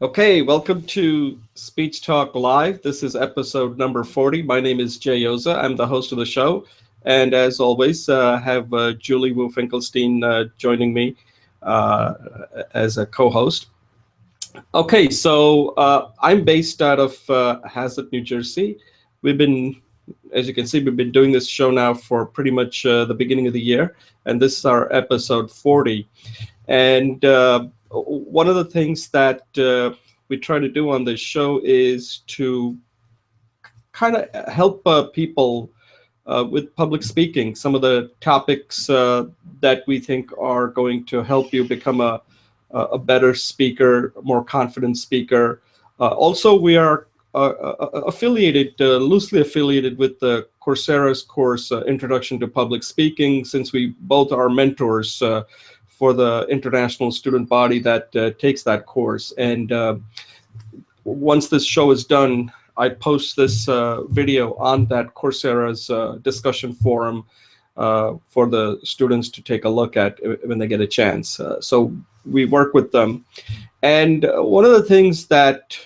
Okay, welcome to Speech Talk Live. This is episode number 40. My name is Jay Oza. I'm the host of the show. And as always, have Julie Wu Finkelstein joining me uh, as a co-host. Okay, so I'm based out of Hazlet, New Jersey. We've been, as you can see, we've been doing this show now for pretty much the beginning of the year. And this is our episode 40. And one of the things that we try to do on this show is to kind of help people with public speaking, some of the topics that we think are going to help you become a better speaker, a more confident speaker. Also, we are affiliated, loosely affiliated with the Coursera's course, Introduction to Public Speaking, since we both are mentors for the international student body that takes that course. And once this show is done, I post this video on that Coursera's discussion forum for the students to take a look at when they get a chance. So we work with them. And one of the things that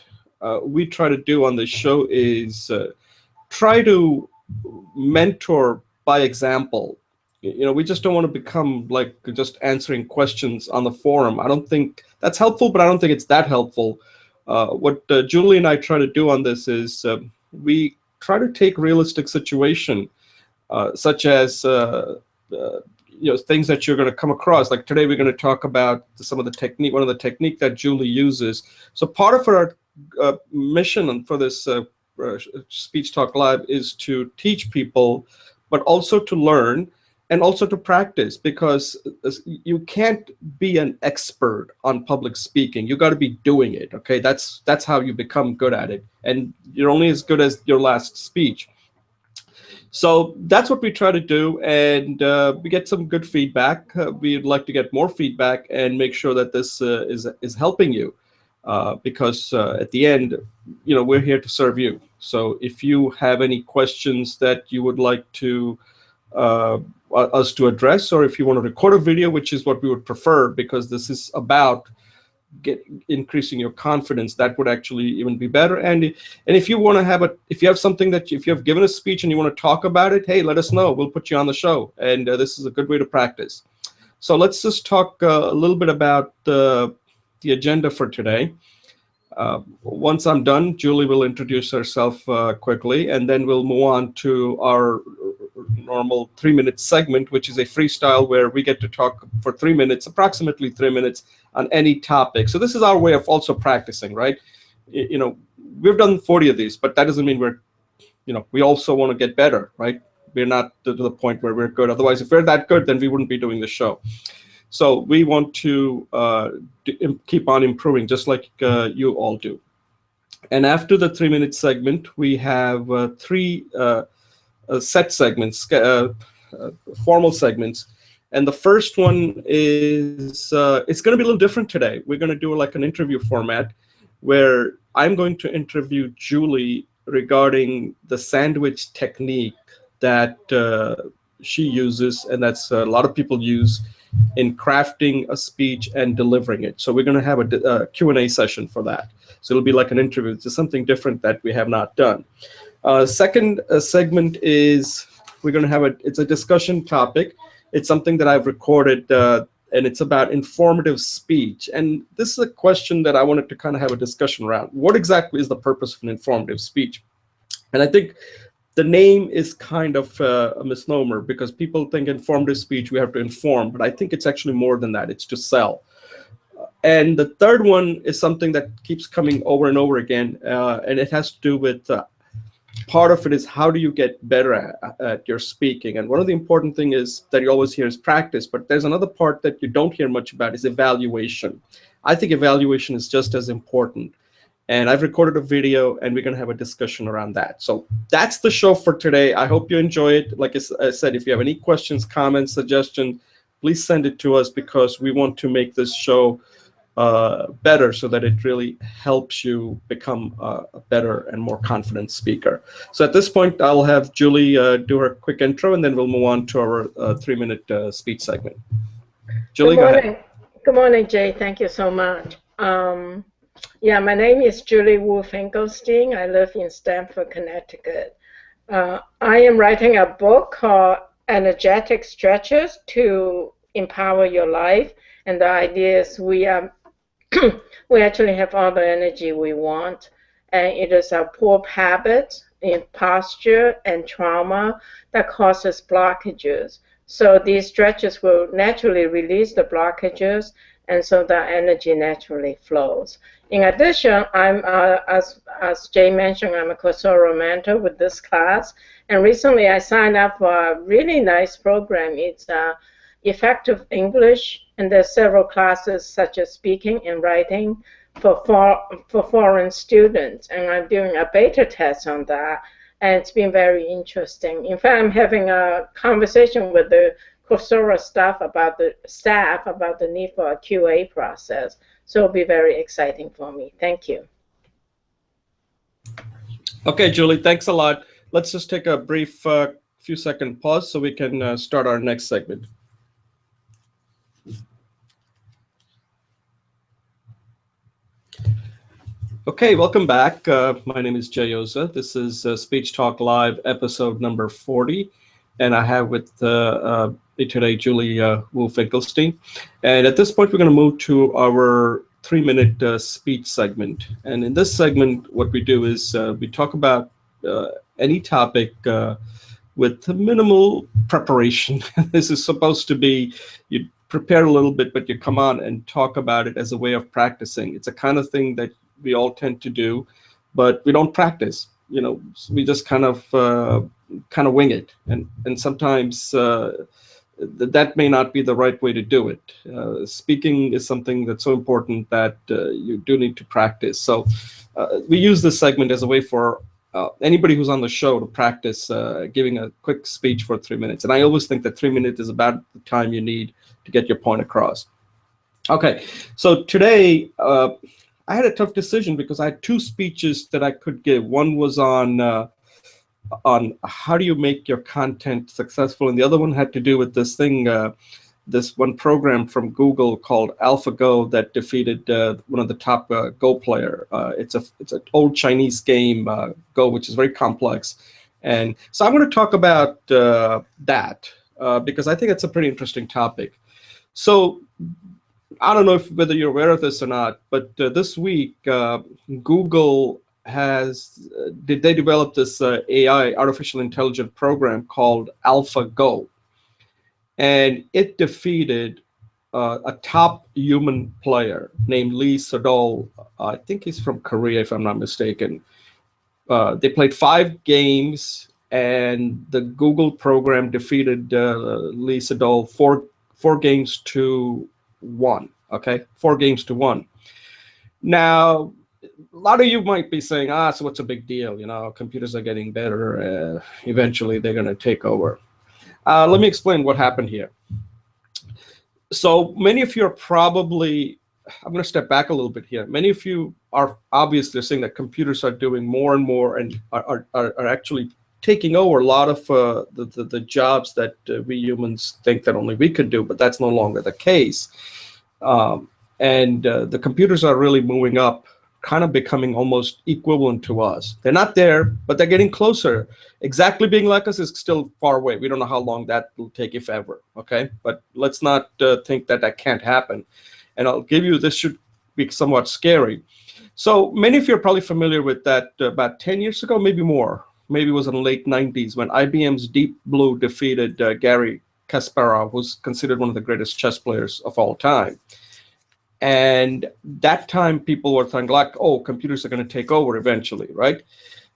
we try to do on this show is try to mentor by example. We just don't want to become like just answering questions on the forum. I don't think that's helpful, but I don't think it's that helpful. What Julie and I try to do on this is we try to take realistic situation, such as things that you're going to come across. Like today, we're going to talk about some of the technique, one of the technique that Julie uses. So part of our mission for this Speech Talk Live is to teach people, but also to learn and also to practice, because you can't be an expert on public speaking. You got to be doing it. Okay, that's how you become good at it, and you're only as good as your last speech. So that's what we try to do, and we get some good feedback. We'd like to get more feedback and make sure that this is helping you, because at the end, we're here to serve you. So if you have any questions that you would like to us to address, or if you want to record a video, which is what we would prefer, because this is about increasing your confidence, that would actually even be better. And if you want to have if you have something that if you have given a speech and you want to talk about it, hey, let us know. We'll put you on the show. And this is a good way to practice. So let's just talk a little bit about the agenda for today. Once I'm done, Julie will introduce herself quickly, and then we'll move on to our normal 3-minute segment, which is a freestyle where we get to talk for 3 minutes, approximately 3 minutes, on any topic. So this is our way of also practicing, right? We've done 40 of these, but that doesn't mean we also want to get better, right? We're not to the point where we're good. Otherwise, if we're that good, then we wouldn't be doing the show. So we want to keep on improving, just like you all do. And after the 3-minute segment, we have 3 set segments, formal segments. And the first one is, it's going to be a little different today. We're going to do like an interview format where I'm going to interview Julie regarding the sandwich technique that she uses, and that's a lot of people use in crafting a speech and delivering it. So we're going to have a Q&A session for that. So it'll be like an interview. It's just something different that we have not done. Second segment is we're going to have it's a discussion topic. It's something that I've recorded, and it's about informative speech. And this is a question that I wanted to kind of have a discussion around. What exactly is the purpose of an informative speech? And I think the name is kind of a misnomer, because people think informative speech, we have to inform, but I think it's actually more than that. It's to sell. And the third one is something that keeps coming over and over again, and it has to do with part of it is how do you get better at your speaking. And one of the important things is that you always hear is practice, but there's another part that you don't hear much about is evaluation. I think evaluation is just as important. And I've recorded a video, and we're going to have a discussion around that. So that's the show for today. I hope you enjoy it. Like I said, if you have any questions, comments, suggestions, please send it to us, because we want to make this show better so that it really helps you become a better and more confident speaker. So at this point, I'll have Julie do her quick intro, and then we'll move on to our 3-minute speech segment. Julie, go ahead. Good morning, Jay. Thank you so much. Yeah, my name is Julie Wu Finkelstein. I live in Stamford, Connecticut. I am writing a book called Energetic Stretches to Empower Your Life. And the idea is we actually have all the energy we want. And it is our poor habits in posture and trauma that causes blockages. So these stretches will naturally release the blockages, and so the energy naturally flows. In addition, as Jay mentioned, I'm a Coursera mentor with this class, and recently I signed up for a really nice program. It's effective English, and there's several classes such as speaking and writing for foreign students, and I'm doing a beta test on that, and it's been very interesting. In fact, I'm having a conversation with the Coursera staff about the need for a QA process. So it'll be very exciting for me. Thank you. Okay, Julie, thanks a lot. Let's just take a brief few second pause so we can start our next segment. Okay, welcome back. My name is Jay Oza. This is Speech Talk Live, episode number 40. And I have with me today Julie Wu Finkelstein. And at this point, we're going to move to our 3-minute speech segment. And in this segment, what we do is we talk about any topic with minimal preparation. This is supposed to be, you prepare a little bit, but you come on and talk about it as a way of practicing. It's a kind of thing that we all tend to do, but we don't practice. You know, we just kind of wing it, and sometimes that may not be the right way to do it. Speaking is something that's so important that you do need to practice. So we use this segment as a way for anybody who's on the show to practice giving a quick speech for 3 minutes. And I always think that 3 minutes is about the time you need to get your point across. Okay, so today I had a tough decision because I had 2 speeches that I could give. One was on how do you make your content successful, and the other one had to do with this thing, this one program from Google called AlphaGo that defeated one of the top Go player. It's an old Chinese game, Go, which is very complex, and so I'm going to talk about that because I think it's a pretty interesting topic. So I don't know whether you're aware of this or not, but this week Google they developed this AI, artificial intelligence program called AlphaGo, and it defeated a top human player named Lee Sedol. I think he's from Korea, if I'm not mistaken. They played 5 games, and the Google program defeated Lee Sedol 4 games to 1. Okay, 4 games to 1. Now, a lot of you might be saying, so what's a big deal? You know, computers are getting better. Eventually, they're going to take over. Let me explain what happened here. So many of you are probably, I'm going to step back a little bit here. Many of you are obviously saying that computers are doing more and more and are actually taking over a lot of the jobs that we humans think that only we could do, but that's no longer the case. And the computers are really moving up, kind of becoming almost equivalent to us. They're not there, but they're getting closer. Exactly being like us is still far away. We don't know how long that will take, if ever, okay? But let's not think that that can't happen. And I'll give you, this should be somewhat scary. So many of you are probably familiar with that about 10 years ago, maybe more. Maybe it was in the late 90s when IBM's Deep Blue defeated Garry Kasparov, who's considered one of the greatest chess players of all time. And that time people were thinking like, oh, computers are going to take over eventually, right?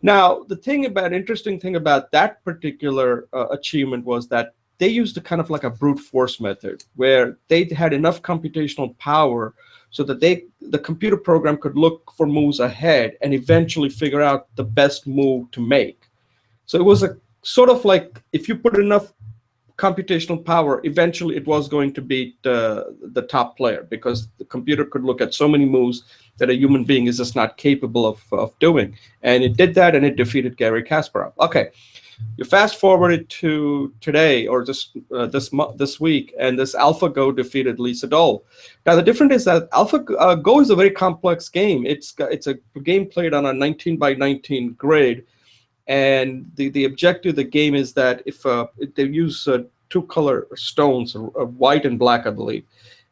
Now, interesting thing about that particular achievement was that they used a kind of like a brute force method where they had enough computational power so that the computer program could look for moves ahead and eventually figure out the best move to make. So it was a sort of like, if you put enough computational power, eventually it was going to beat the top player, because the computer could look at so many moves that a human being is just not capable of doing. And it did that, and it defeated Garry Kasparov. Okay, You fast forward it to today, or just this week, and this AlphaGo defeated Lee Sedol. Now the difference is that AlphaGo is a very complex game. It's a game played on a 19 by 19 grid, and the objective of the game is that if they use two color stones, white and black, I believe.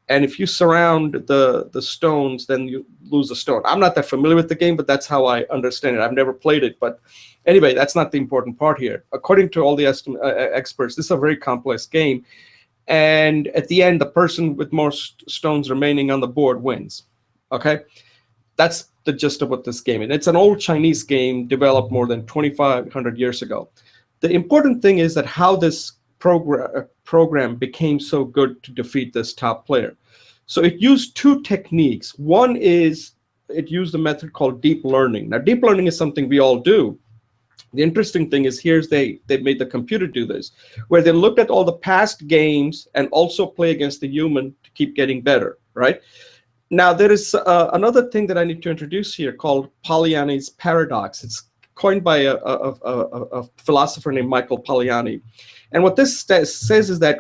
And if you surround the stones, then you lose a stone. I'm not that familiar with the game, but that's how I understand it. I've never played it, but anyway, that's not the important part here. According to all the experts, this is a very complex game. And at the end, the person with more stones remaining on the board wins. Okay? That's the gist of what this game is. It's an old Chinese game developed more than 2,500 years ago. The important thing is that how this program became so good to defeat this top player. So it used two techniques. One is it used a method called deep learning. Now, deep learning is something we all do. The interesting thing is they made the computer do this, where they looked at all the past games and also play against the human to keep getting better, right? Now, there is another thing that I need to introduce here called Polanyi's paradox. It's coined by a philosopher named Michael Polanyi. And what this says is that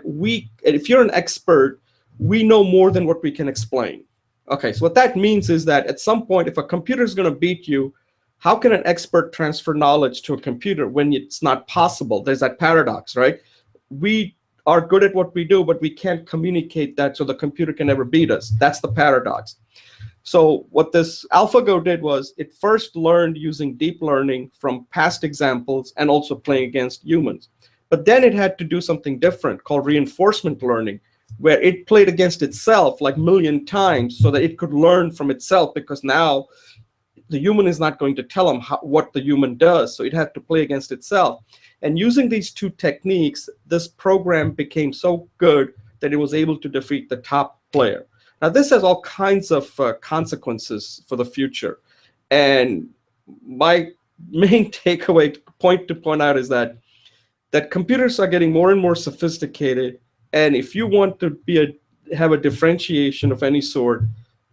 if you're an expert, we know more than what we can explain. Okay, so what that means is that at some point, if a computer is going to beat you, how can an expert transfer knowledge to a computer when it's not possible? There's that paradox, right? We are good at what we do, but we can't communicate that so the computer can never beat us. That's the paradox. So what this AlphaGo did was it first learned using deep learning from past examples and also playing against humans. But then it had to do something different called reinforcement learning, where it played against itself like a million times so that it could learn from itself, because now the human is not going to tell them what the human does. So it had to play against itself. And using these two techniques, this program became so good that it was able to defeat the top player. Now, this has all kinds of consequences for the future. And my main takeaway point to point out is that computers are getting more and more sophisticated. And if you want to have a differentiation of any sort,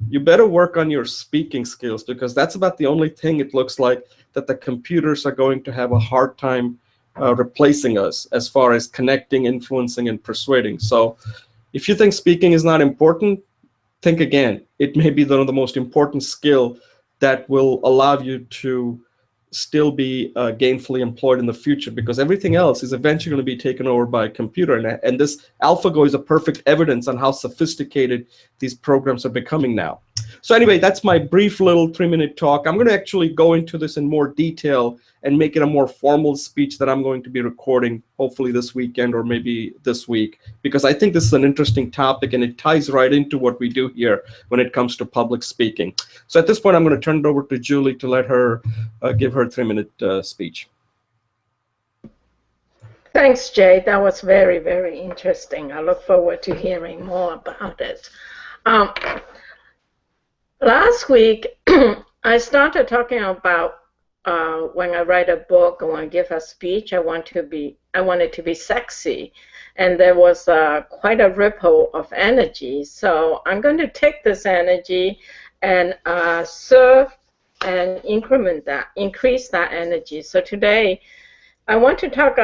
you better work on your speaking skills, because that's about the only thing it looks like that the computers are going to have a hard time replacing us as far as connecting, influencing, and persuading. So if you think speaking is not important, think again. It may be one of the most important skill that will allow you to still be gainfully employed in the future, because everything else is eventually going to be taken over by a computer. And this AlphaGo is a perfect evidence on how sophisticated these programs are becoming now. So anyway, that's my brief little 3-minute talk. I'm going to actually go into this in more detail and make it a more formal speech that I'm going to be recording hopefully this weekend or maybe this week, because I think this is an interesting topic and it ties right into what we do here when it comes to public speaking. So at this point, I'm going to turn it over to Julie to let her give her 3-minute speech. Thanks, Jay. That was very, very interesting. I look forward to hearing more about it. Last week, I started talking about when I write a book or when I give a speech, I want it to be sexy. And there was quite a ripple of energy. So I'm going to take this energy and serve and increase that energy. So today, I want to talk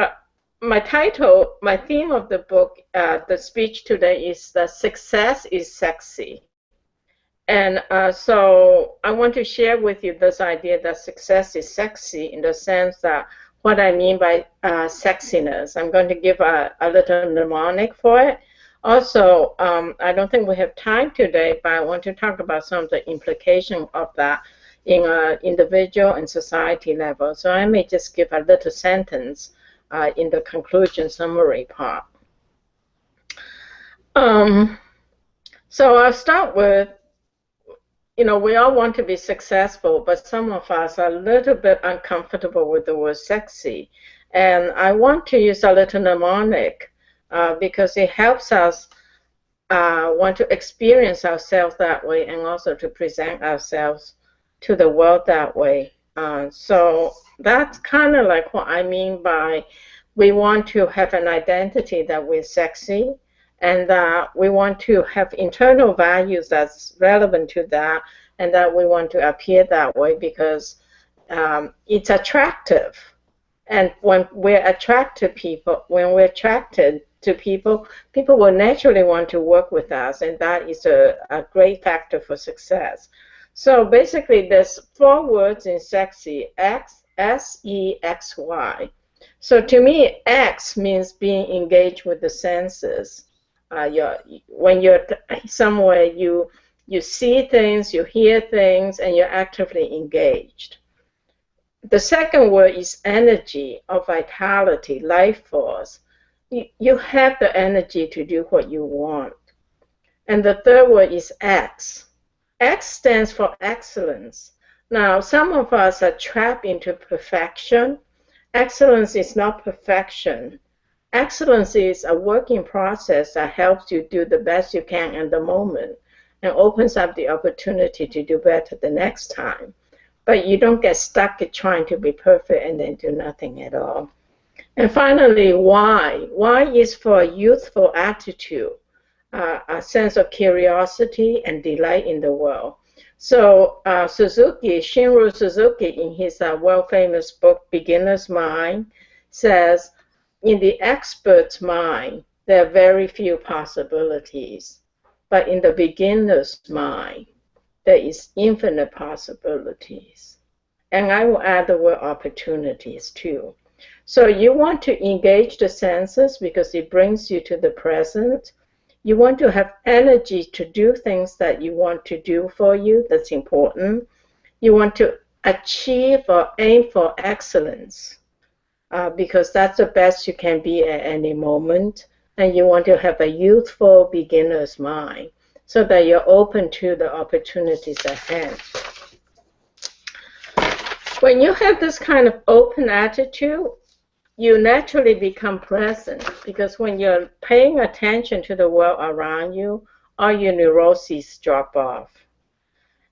my theme of the book, the speech today is that success is sexy. And so I want to share with you this idea that success is sexy in the sense that what I mean by sexiness. I'm going to give a little mnemonic for it. Also, I don't think we have time today, but I want to talk about some of the implications of that in an individual and society level. So I may just give a little sentence in the conclusion summary part. So I'll start with, we all want to be successful, but some of us are a little bit uncomfortable with the word sexy. And I want to use a little mnemonic because it helps us want to experience ourselves that way and also to present ourselves to the world that way. So that's kind of like what I mean by we want to have an identity that we're sexy, and that we want to have internal values that's relevant to that, and that we want to appear that way because it's attractive. And when we're attracted to people, people will naturally want to work with us, and that is a great factor for success. So basically, there's 4 words in sexy: X, S, E, X, Y. So to me, X means being engaged with the senses. When you're somewhere, you see things, you hear things, and you're actively engaged. The second word is energy or vitality, life force. You have the energy to do what you want. And the third word is X. X stands for excellence. Now, some of us are trapped into perfection. Excellence is not perfection. Excellence is a working process that helps you do the best you can at the moment and opens up the opportunity to do better the next time. But you don't get stuck at trying to be perfect and then do nothing at all. And finally, why? Why is for a youthful attitude, a sense of curiosity and delight in the world. So Shinro Suzuki, in his world-famous book, Beginner's Mind, says, in the expert's mind, there are very few possibilities. But in the beginner's mind, there is infinite possibilities. And I will add the word opportunities too. So you want to engage the senses because it brings you to the present. You want to have energy to do things that you want to do for you. That's important. You want to achieve or aim for excellence because that's the best you can be at any moment. And you want to have a youthful beginner's mind, so that you're open to the opportunities ahead. When you have this kind of open attitude, you naturally become present, because when you're paying attention to the world around you, all your neuroses drop off.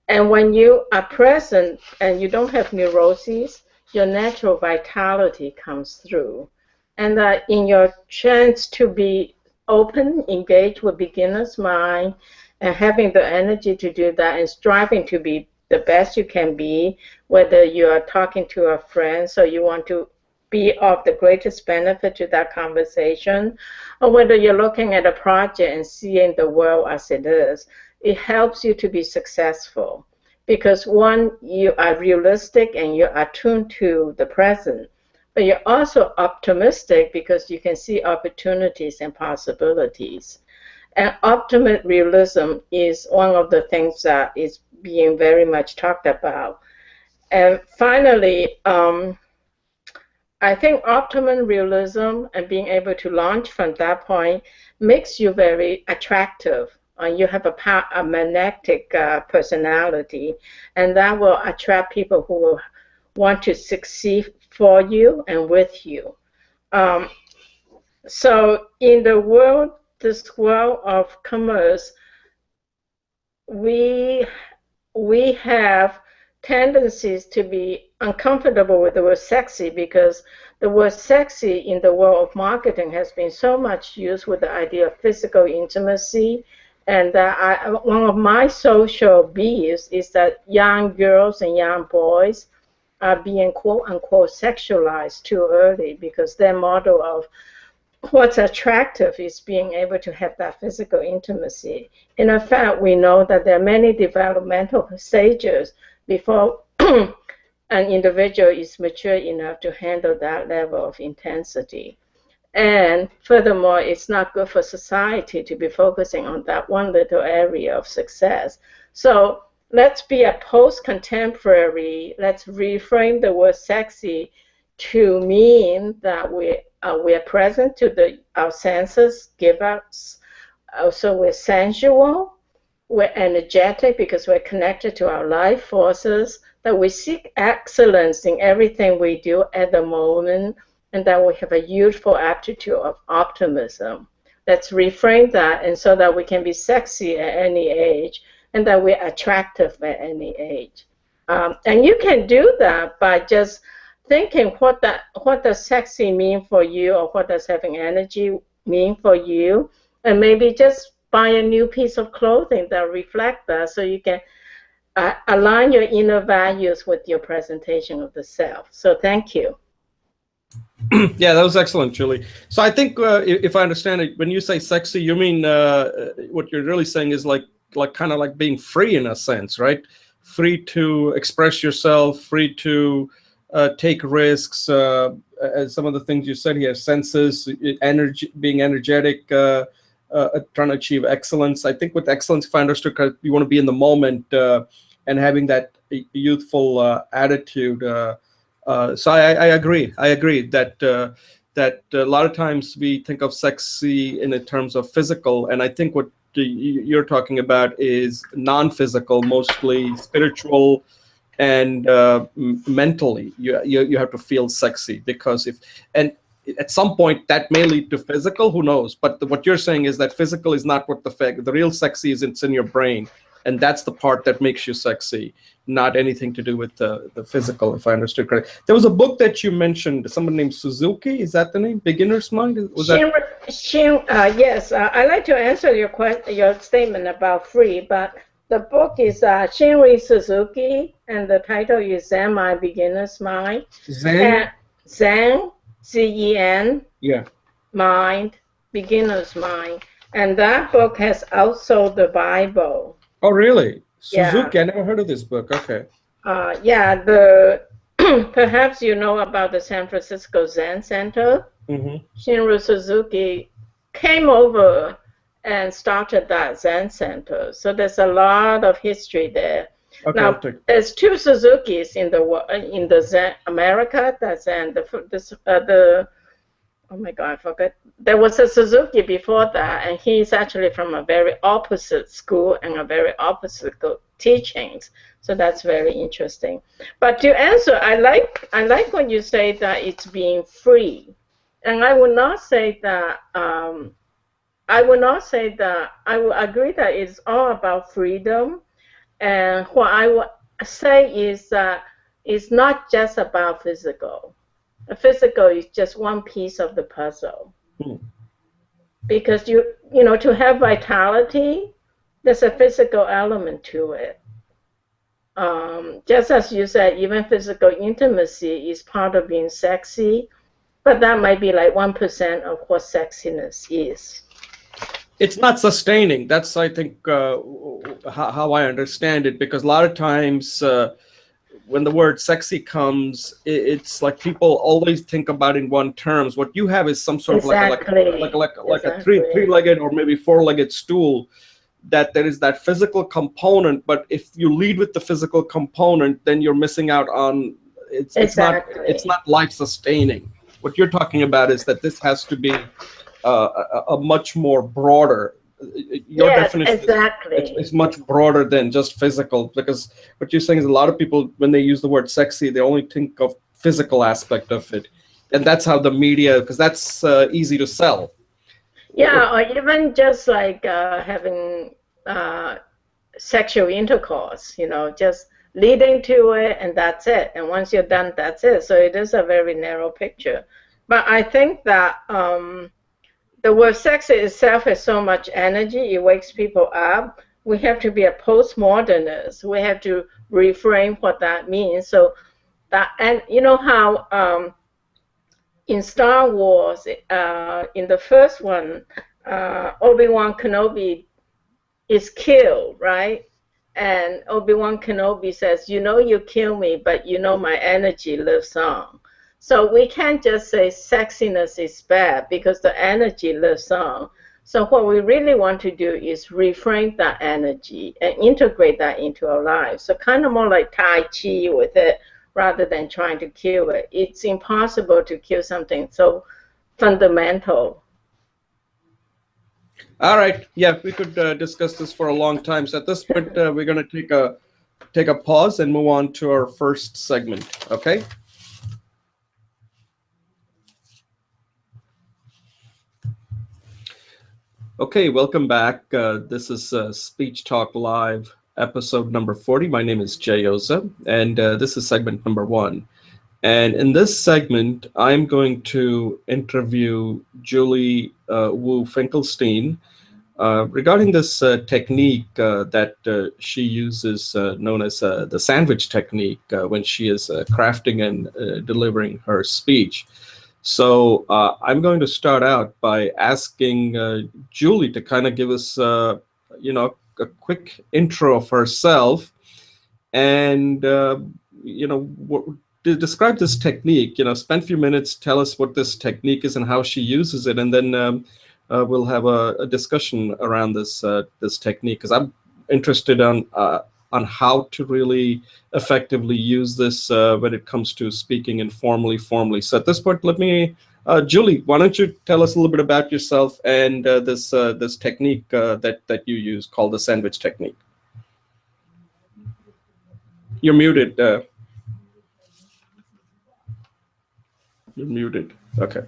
And when you are present and you don't have neuroses, your natural vitality comes through. And in your chance to be open, engaged with beginner's mind, and having the energy to do that and striving to be the best you can be, whether you are talking to a friend, so you want to be of the greatest benefit to that conversation, or whether you're looking at a project and seeing the world as it is, it helps you to be successful. Because one, you are realistic and you're attuned to the present, but you're also optimistic because you can see opportunities and possibilities. And optimist realism is one of the things that is being very much talked about. And finally, I think optimum realism and being able to launch from that point makes you very attractive. You have a magnetic personality, and that will attract people who will want to succeed for you and with you. So in this world of commerce, we have tendencies to be uncomfortable with the word sexy, because the word sexy in the world of marketing has been so much used with the idea of physical intimacy. And one of my social beefs is that young girls and young boys are being quote unquote sexualized too early, because their model of what's attractive is being able to have that physical intimacy. In fact, we know that there are many developmental stages before an individual is mature enough to handle that level of intensity. And furthermore, it's not good for society to be focusing on that one little area of success. So let's be a post-contemporary. Let's reframe the word sexy to mean that we are present to our senses give us. So we're sensual, we're energetic because we're connected to our life forces, that we seek excellence in everything we do at the moment, and that we have a youthful attitude of optimism. Let's reframe that, and so that we can be sexy at any age, and that we're attractive at any age. And you can do that by just thinking what does sexy mean for you, or what does having energy mean for you, and maybe just buy a new piece of clothing that reflect that, so you can align your inner values with your presentation of the self. So thank you. Yeah, that was excellent, Julie. So I think if I understand it, when you say sexy, you mean what you're really saying is like kind of like being free in a sense, right? Free to express yourself, free to take risks. As some of the things you said here, senses, energy, being energetic, trying to achieve excellence. I think with excellence, if I understood correctly, you want to be in the moment and having that youthful attitude. So I agree. I agree that that a lot of times we think of sexy in terms of physical, and I think what you're talking about is non-physical, mostly spiritual and mentally. You have to feel sexy because if and at some point that may lead to physical. Who knows? But what you're saying is that physical is not what the real sexy is. It's in your brain, and that's the part that makes you sexy, not anything to do with the physical, if I understood correctly. There was a book that you mentioned, someone named Suzuki, is that the name? Beginner's Mind? Was that? Yes, I'd like to answer your statement about free, but the book is Shinri Suzuki, and the title is Zen Mind, Beginner's Mind. Zen? Zen, Z-E-N, Yeah. Mind, Beginner's Mind. And that book has outsold the Bible. Oh, really? Suzuki? Yeah. I never heard of this book. Okay. Yeah, perhaps you know about the San Francisco Zen Center. Mm-hmm. Shinru Suzuki came over and started that Zen Center. So there's a lot of history there. Okay, now, there's two Suzukis in the Zen America. That's oh my God, I forgot. There was a Suzuki before that, and he's actually from a very opposite school and a very opposite teachings. So that's very interesting. But to answer, I like when you say that it's being free, and I would not say that. I would agree that it's all about freedom. And what I would say is that it's not just about physical. The physical is just one piece of the puzzle. Because to have vitality, there's a physical element to it. Just as you said, even physical intimacy is part of being sexy, but that might be like 1% of what sexiness is. It's not sustaining. That's, I think, how I understand it, because a lot of times when the word sexy comes, it's like people always think about in one terms. What you have is some sort of like a three-legged or maybe four-legged stool, that there is that physical component. But if you lead with the physical component, then you're missing out on it's not life-sustaining. What you're talking about is that this has to be a much more broader. Your definition is much broader than just physical, because what you're saying is a lot of people, when they use the word sexy, they only think of physical aspect of it, and that's how the media, because that's easy to sell. Yeah, or even just like having sexual intercourse, just leading to it, and that's it. And once you're done, that's it. So it is a very narrow picture. But I think that the word sex itself has so much energy. It wakes people up. We have to be a postmodernist. We have to reframe what that means. So that, and you know how in Star Wars, in the first one, Obi-Wan Kenobi is killed, right? And Obi-Wan Kenobi says, you kill me, but my energy lives on. So we can't just say sexiness is bad because the energy lives on. So what we really want to do is reframe that energy and integrate that into our lives. So kind of more like Tai Chi with it, rather than trying to kill it. It's impossible to kill something so fundamental. All right. Yeah, we could discuss this for a long time. So at this point, we're going to take a pause and move on to our first segment. Okay. Okay, welcome back. This is Speech Talk Live, episode number 40. My name is Jay Oza, and this is segment number 1. And in this segment, I'm going to interview Julie Wu Finkelstein regarding this technique that she uses, known as the sandwich technique, when she is crafting and delivering her speech. So I'm going to start out by asking Julie to kind of give us, you know, a quick intro of herself, and you know, to describe this technique. You know, spend a few minutes, tell us what this technique is and how she uses it, and then we'll have a discussion around this technique, because I'm interested on how to really effectively use this when it comes to speaking informally, formally. So at this point, let me, Julie, why don't you tell us a little bit about yourself and this technique that you use called the sandwich technique. You're muted. You're muted. Okay.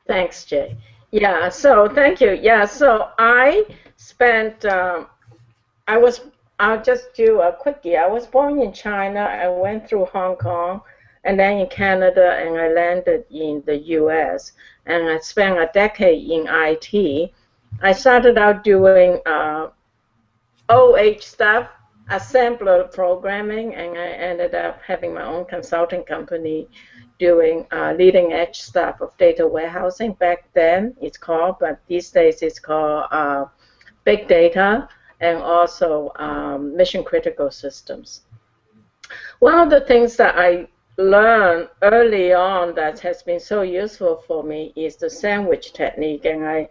Thanks, Jay. Yeah, so thank you. Yeah, so I spent, I'll just do a quickie. I was born in China. I went through Hong Kong and then in Canada, and I landed in the US. And I spent a decade in IT. I started out doing OH stuff, assembler programming, and I ended up having my own consulting company doing leading edge stuff of data warehousing. Back then it's called, but these days it's called big data, and also mission critical systems. One of the things that I learned early on that has been so useful for me is the sandwich technique, and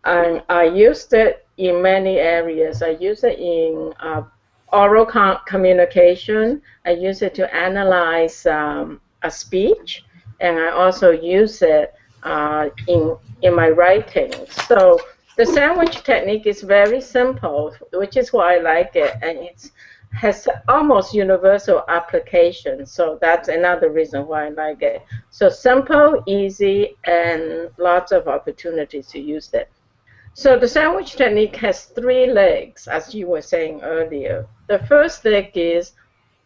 I used it in many areas. I use it in oral communication. I use it to analyze a speech, and I also use it in my writing. So the sandwich technique is very simple, which is why I like it, and it has almost universal application. So that's another reason why I like it. So simple, easy, and lots of opportunities to use it. So the sandwich technique has 3 legs, as you were saying earlier. The first leg is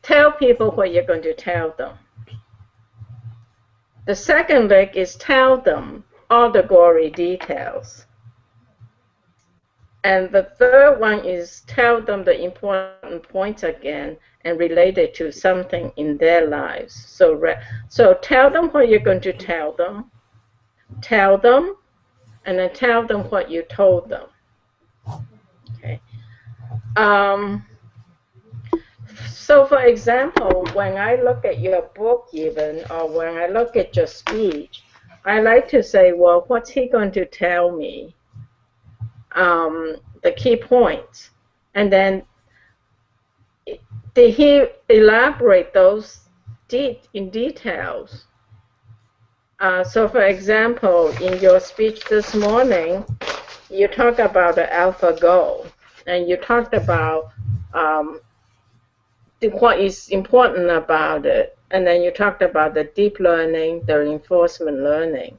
tell people what you're going to tell them. The second leg is tell them all the gory details. And the third one is tell them the important points again and relate it to something in their lives. So tell them what you're going to tell them, and then tell them what you told them. Okay. So for example, when I look at your book even, or when I look at your speech, I like to say, well, what's he going to tell me? The key points. And then did he elaborate those in details? So for example, in your speech this morning, you talked about the AlphaGo, and you talked about what is important about it, and then you talked about the deep learning, the reinforcement learning,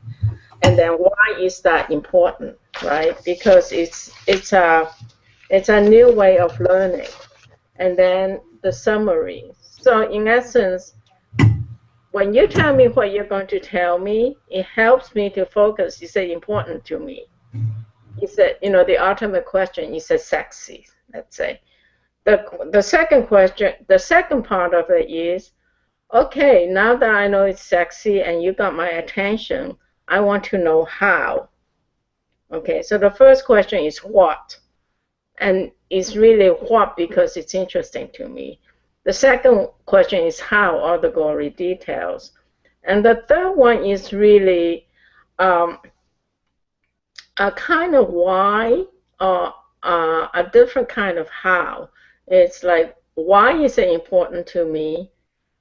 and then why is that important, right? Because it's a new way of learning, and then the summary. So in essence, when you tell me what you're going to tell me, it helps me to focus. Is it important to me? Is it, you know, the ultimate question, is it sexy, let's say. The second question, the second part of it is, okay, now that I know it's sexy and you got my attention, I want to know how. Okay, so the first question is what? And it's really what because it's interesting to me. The second question is how, all the gory details. And the third one is really a kind of why, or a different kind of how. It's like, why is it important to me,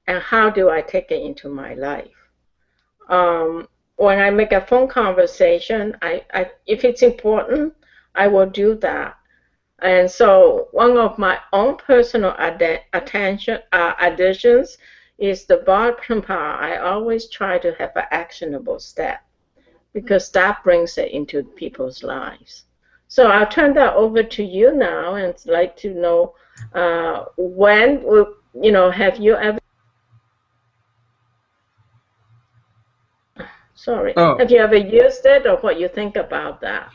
and how do I take it into my life? When I make a phone conversation, if it's important, I will do that. And so one of my own personal additions is the bottom part. I always try to have an actionable step, because that brings it into people's lives. So I'll turn that over to you now, and I'd like to know when, you know, have you ever, have you ever used it, or what you think about that?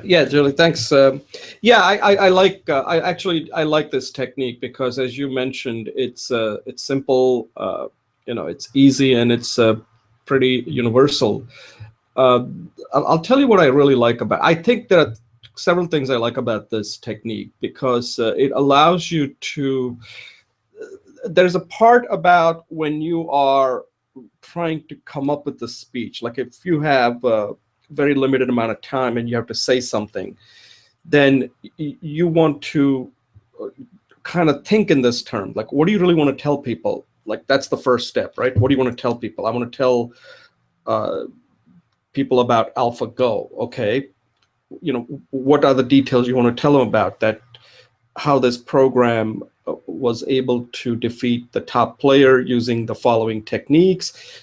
Yeah, Julie, thanks. Yeah, I like this technique because, as you mentioned, it's simple, you know, it's easy, and it's pretty universal. I'll tell you what I really like about. I think there are several things I like about this technique because it allows you to. There's a part about when you are trying to come up with the speech, like if you have a very limited amount of time and you have to say something, then you want to kind of think in this term, like, what do you really want to tell people? Like, that's the first step, right? What do you want to tell people? I want to tell people about AlphaGo. Okay, what are the details you want to tell them about that? How this program was able to defeat the top player using the following techniques.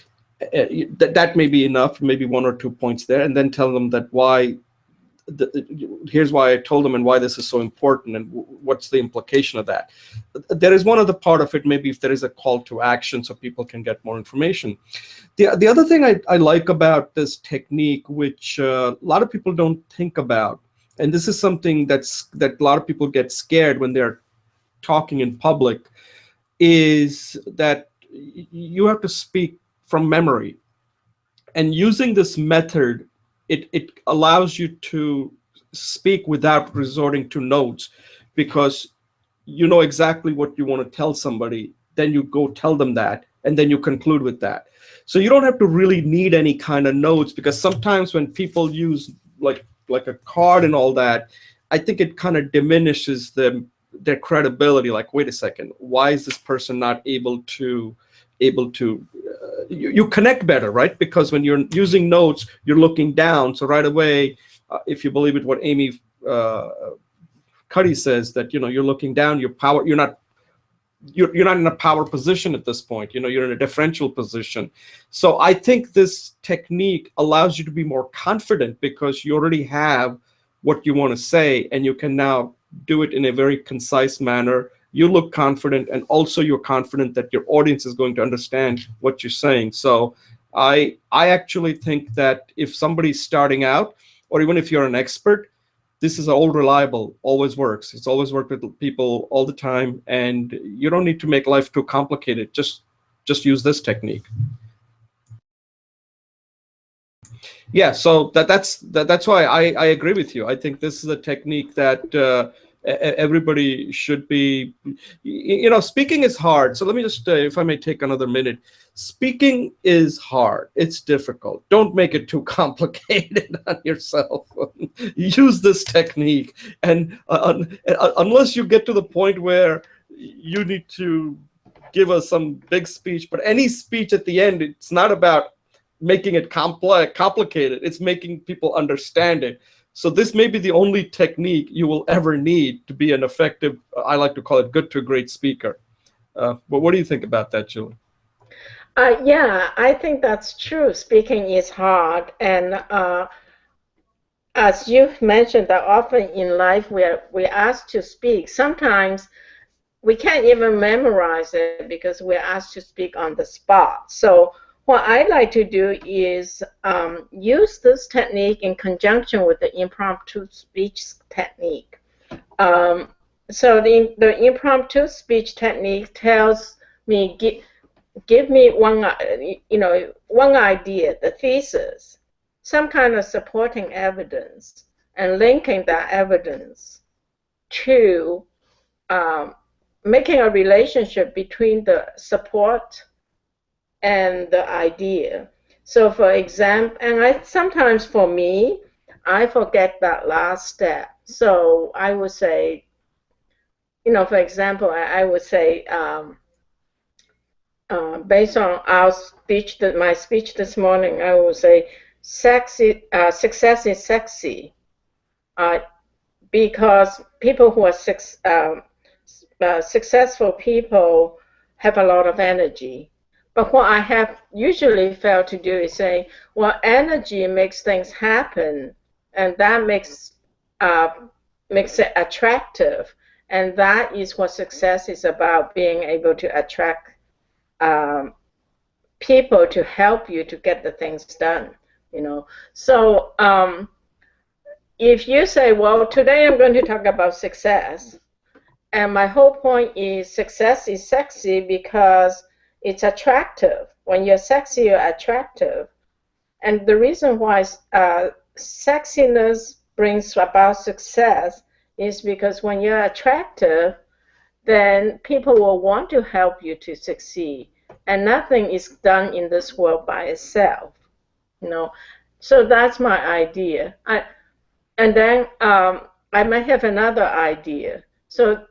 That may be enough, maybe 1 or 2 points there, and then tell them that here's why I told them and why this is so important and what's the implication of that. There is one other part of it, maybe if there is a call to action so people can get more information. The other thing I like about this technique, which a lot of people don't think about, and this is something that a lot of people get scared when they're talking in public, is that you have to speak from memory. And using this method, it allows you to speak without resorting to notes, because you know exactly what you want to tell somebody, then you go tell them that, and then you conclude with that. So you don't have to really need any kind of notes, because sometimes when people use like a card and all that, I think it kind of diminishes their credibility. Like, wait a second, why is this person not able to you connect better, right? Because when you're using notes, you're looking down, so right away, if you believe it, what Amy Cuddy says, that you're looking down, you're not in a power position at this point. You're in a differential position. So I think this technique allows you to be more confident, because you already have what you want to say, and you can now do it in a very concise manner. You look confident, and also you're confident that your audience is going to understand what you're saying. So I actually think that if somebody's starting out, or even if you're an expert, this is all reliable, always works. It's always worked with people all the time, and you don't need to make life too complicated. Just use this technique. Yeah, so that's why I agree with you. I think this is a technique that everybody should be. Speaking is hard. So let me just, if I may take another minute. Speaking is hard. It's difficult. Don't make it too complicated on yourself. Use this technique, and unless you get to the point where you need to give us some big speech, but any speech at the end, it's not about making it complicated. It's making people understand it. So this may be the only technique you will ever need to be an effective, I like to call it, good to great speaker. But what do you think about that, Julie? Yeah, I think that's true. Speaking is hard, and as you've mentioned, that often in life we're asked to speak. Sometimes we can't even memorize it because we're asked to speak on the spot. So what I like to do is use this technique in conjunction with the impromptu speech technique. So the impromptu speech technique tells me, give me one idea, the thesis, some kind of supporting evidence, and linking that evidence to making a relationship between the support and the idea. So for example, and sometimes for me, I forget that last step. So I would say, for example, I would say, based on my speech this morning, I would say, success is sexy, because people who are successful people have a lot of energy. But what I have usually failed to do is say, well, energy makes things happen, and that makes it attractive, and that is what success is about: being able to attract people to help you to get the things done. So if you say, well, today I'm going to talk about success, and my whole point is success is sexy because it's attractive. When you're sexy, you're attractive. And the reason why sexiness brings about success is because when you're attractive, then people will want to help you to succeed. And nothing is done in this world by itself, you know. So that's my idea. And then I might have another idea. So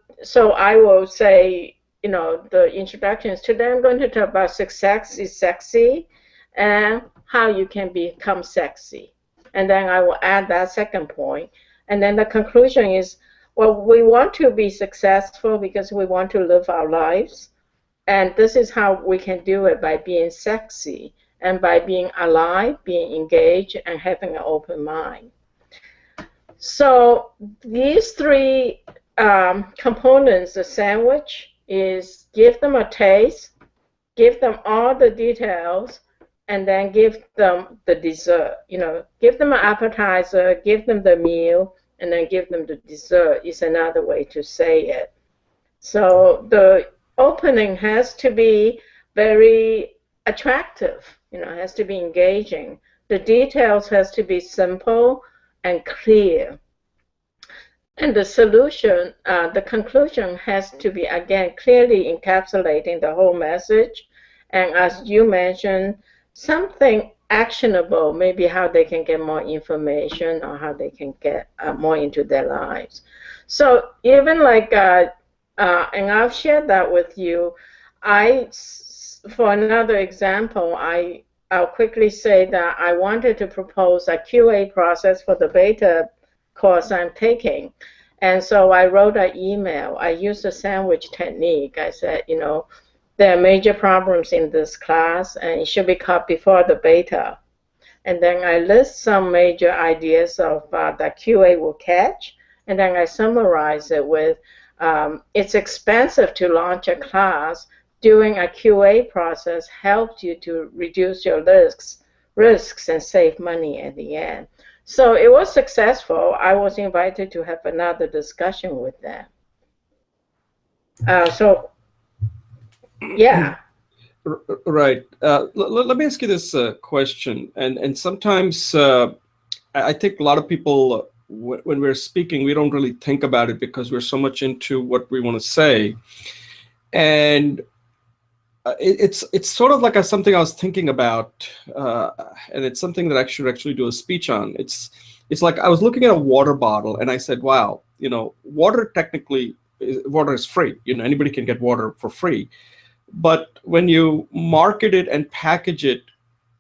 I will say, you know, the introductions. Today I'm going to talk about success is sexy and how you can become sexy. And then I will add that second point. And then the conclusion is, well, we want to be successful because we want to live our lives. And this is how we can do it, by being sexy and by being alive, being engaged, and having an open mind. So these three components, the sandwich, is give them a taste, give them all the details, and then give them the dessert. You know, give them an appetizer, give them the meal, and then give them the dessert is another way to say it. So the opening has to be very attractive, you know, it has to be engaging. The details has to be simple and clear. And the solution, the conclusion has to be, again, clearly encapsulating the whole message. And as you mentioned, something actionable, maybe how they can get more information or how they can get more into their lives. So even like, and I'll share that with you, for another example, I'll quickly say that I wanted to propose a QA process for the beta course I'm taking. And so I wrote an email. I used the sandwich technique. I said, you know, there are major problems in this class, and it should be caught before the beta. And then I list some major ideas of that QA will catch, and then I summarize it with, it's expensive to launch a class. Doing a QA process helps you to reduce your risks and save money at the end. So it was successful. I was invited to have another discussion with them. So, yeah. Right. Let me ask you this question. And sometimes I think a lot of people, when we're speaking, we don't really think about it because we're so much into what we want to say. And it's sort of like something I was thinking about, and it's something that I should actually do a speech on. It's like I was looking at a water bottle and I said, wow, you know, water technically, water is free. You know, anybody can get water for free. But when you market it and package it,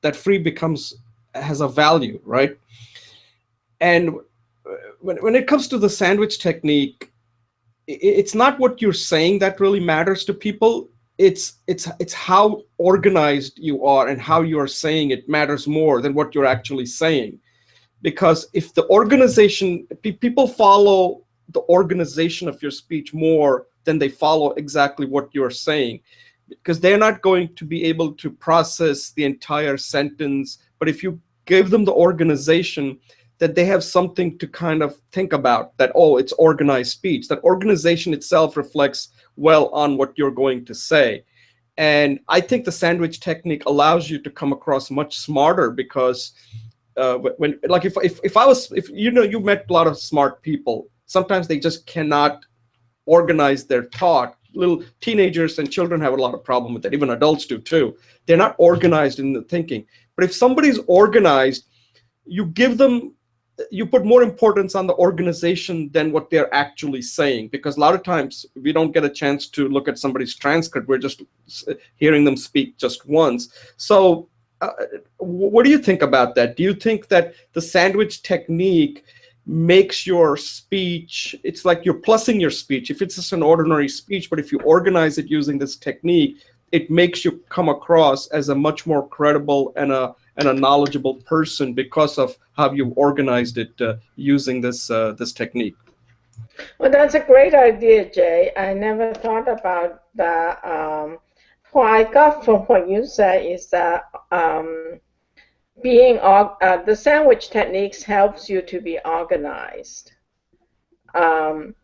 that free has a value, right? And when it comes to the sandwich technique, it's not what you're saying that really matters to people. It's how organized you are and how you are saying it matters more than what you're actually saying. Because if the organization, people follow the organization of your speech more than they follow exactly what you're saying, because they're not going to be able to process the entire sentence. But if you give them the organization, that they have something to kind of think about, that, oh, it's organized speech. That organization itself reflects well on what you're going to say. And I think the sandwich technique allows you to come across much smarter, because when, like, if you know, you met a lot of smart people, sometimes they just cannot organize their thought. Little teenagers and children have a lot of problem with that. Even adults do too. They're not organized in the thinking. But if somebody's organized, you put more importance on the organization than what they're actually saying, because a lot of times we don't get a chance to look at somebody's transcript. We're just hearing them speak just once. So what do you think about that? Do you think that the sandwich technique makes your speech, it's like you're plussing your speech? If it's just an ordinary speech, but if you organize it using this technique, it makes you come across as a much more credible and a knowledgeable person because of how you've organized it using this technique. Well, that's a great idea, Jay. I never thought about that. What I got from what you said is that the sandwich techniques helps you to be organized. And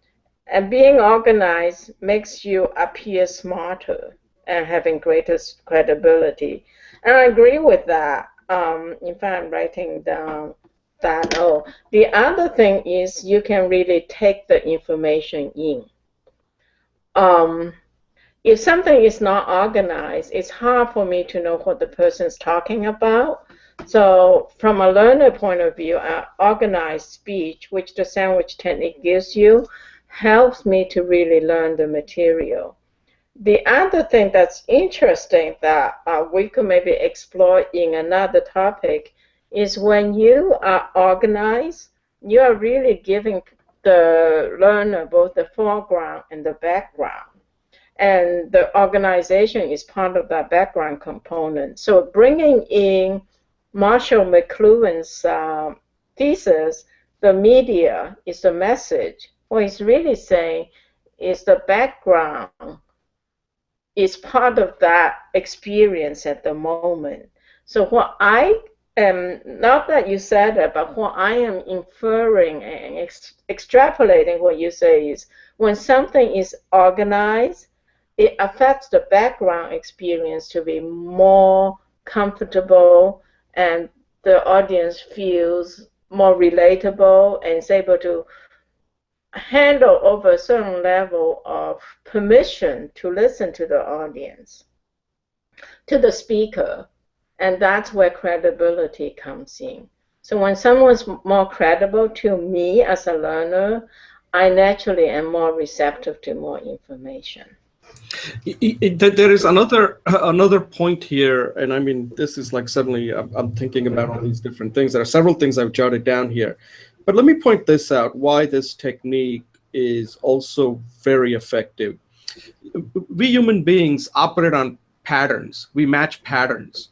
being organized makes you appear smarter. and having greatest credibility. And I agree with that. In fact, I'm writing down that. Oh, the other thing is you can really take the information in. If something is not organized, it's hard for me to know what the person is talking about. So from a learner point of view, organized speech, which the sandwich technique gives you, helps me to really learn the material. The other thing that's interesting that we could maybe explore in another topic is when you are organized, you are really giving the learner both the foreground and the background. And the organization is part of that background component. So bringing in Marshall McLuhan's thesis, the media is the message. What he's really saying is the background is part of that experience at the moment. So what I am, not that you said it, but what I am inferring and extrapolating what you say is when something is organized, it affects the background experience to be more comfortable and the audience feels more relatable and is able to handle over a certain level of permission to listen to the audience, to the speaker, and that's where credibility comes in. So when someone's more credible to me as a learner, I naturally am more receptive to more information. There is another point here, and I mean, this is like suddenly I'm thinking about all these different things. There are several things I've jotted down here, but let me point this out, why this technique is also very effective. We human beings operate on patterns. We match patterns.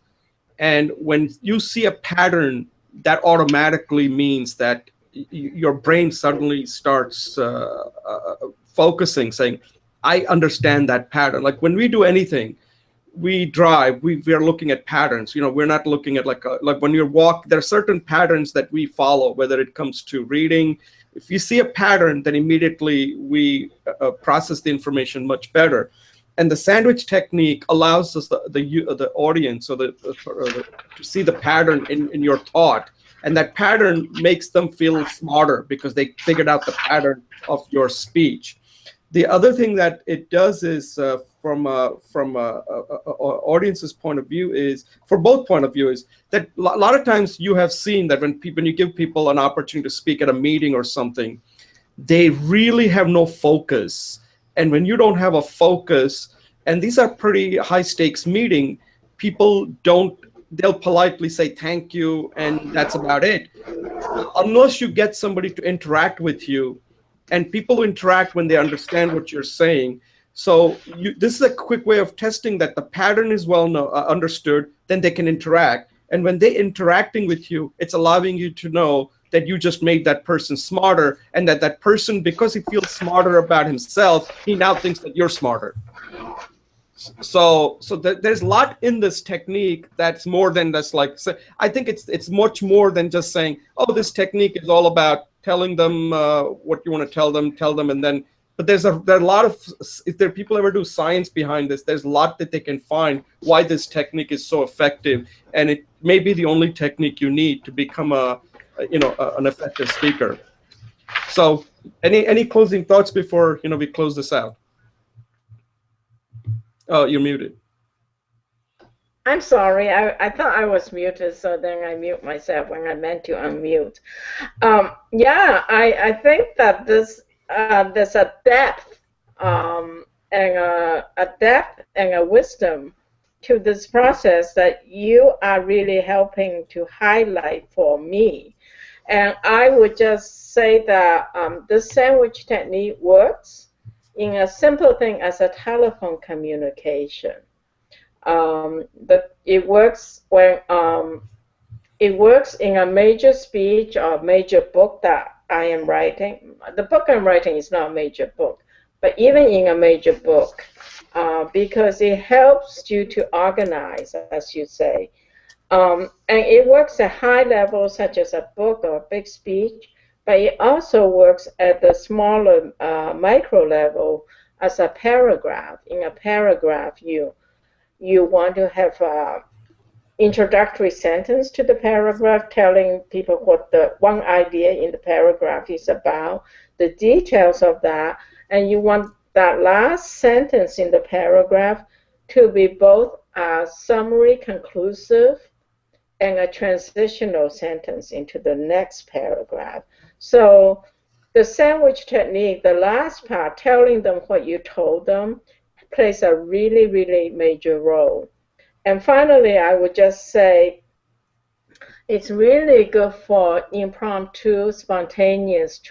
And when you see a pattern, that automatically means that your brain suddenly starts focusing, saying, I understand that pattern. Like when we do anything, we drive, we are looking at patterns. You know, we're not looking at like when you walk, there are certain patterns that we follow, whether it comes to reading. If you see a pattern, then immediately we process the information much better. And the sandwich technique allows us, the audience, or to see the pattern in your thought. And that pattern makes them feel smarter because they figured out the pattern of your speech. The other thing that it does is, from audience's point of view, is for both point of view, is that a lot of times you have seen that when you give people an opportunity to speak at a meeting or something, they really have no focus. And when you don't have a focus, and these are pretty high stakes meeting, people they'll politely say thank you, and that's about it. Unless you get somebody to interact with you, and people interact when they understand what you're saying. So this is a quick way of testing that the pattern is well understood, then they can interact. And when they're interacting with you, it's allowing you to know that you just made that person smarter, and that person, because he feels smarter about himself, he now thinks that you're smarter. So there's a lot in this technique that's more than just like, so I think it's much more than just saying, oh, this technique is all about telling them what you want to tell them, and then, but there are a lot of, if there people ever do science behind this, there's a lot that they can find why this technique is so effective, and it may be the only technique you need to become an effective speaker. So any closing thoughts before we close this out? Oh, you're muted. I'm sorry, I thought I was muted, so then I mute myself when I meant to unmute. Yeah, I think that there's a depth and a wisdom to this process that you are really helping to highlight for me. And I would just say that this sandwich technique works in a simple thing as a telephone communication. It works when it works in a major speech or major book that I am writing. The book I'm writing is not a major book, but even in a major book, because it helps you to organize, as you say. And it works at high levels, such as a book or a big speech, but it also works at the smaller micro level as a paragraph. In a paragraph, you you want to have a introductory sentence to the paragraph telling people what the one idea in the paragraph is about, the details of that, and you want that last sentence in the paragraph to be both a summary, conclusive, and a transitional sentence into the next paragraph. So the sandwich technique, the last part, telling them what you told them, plays a really, really major role. And finally, I would just say it's really good for impromptu, spontaneous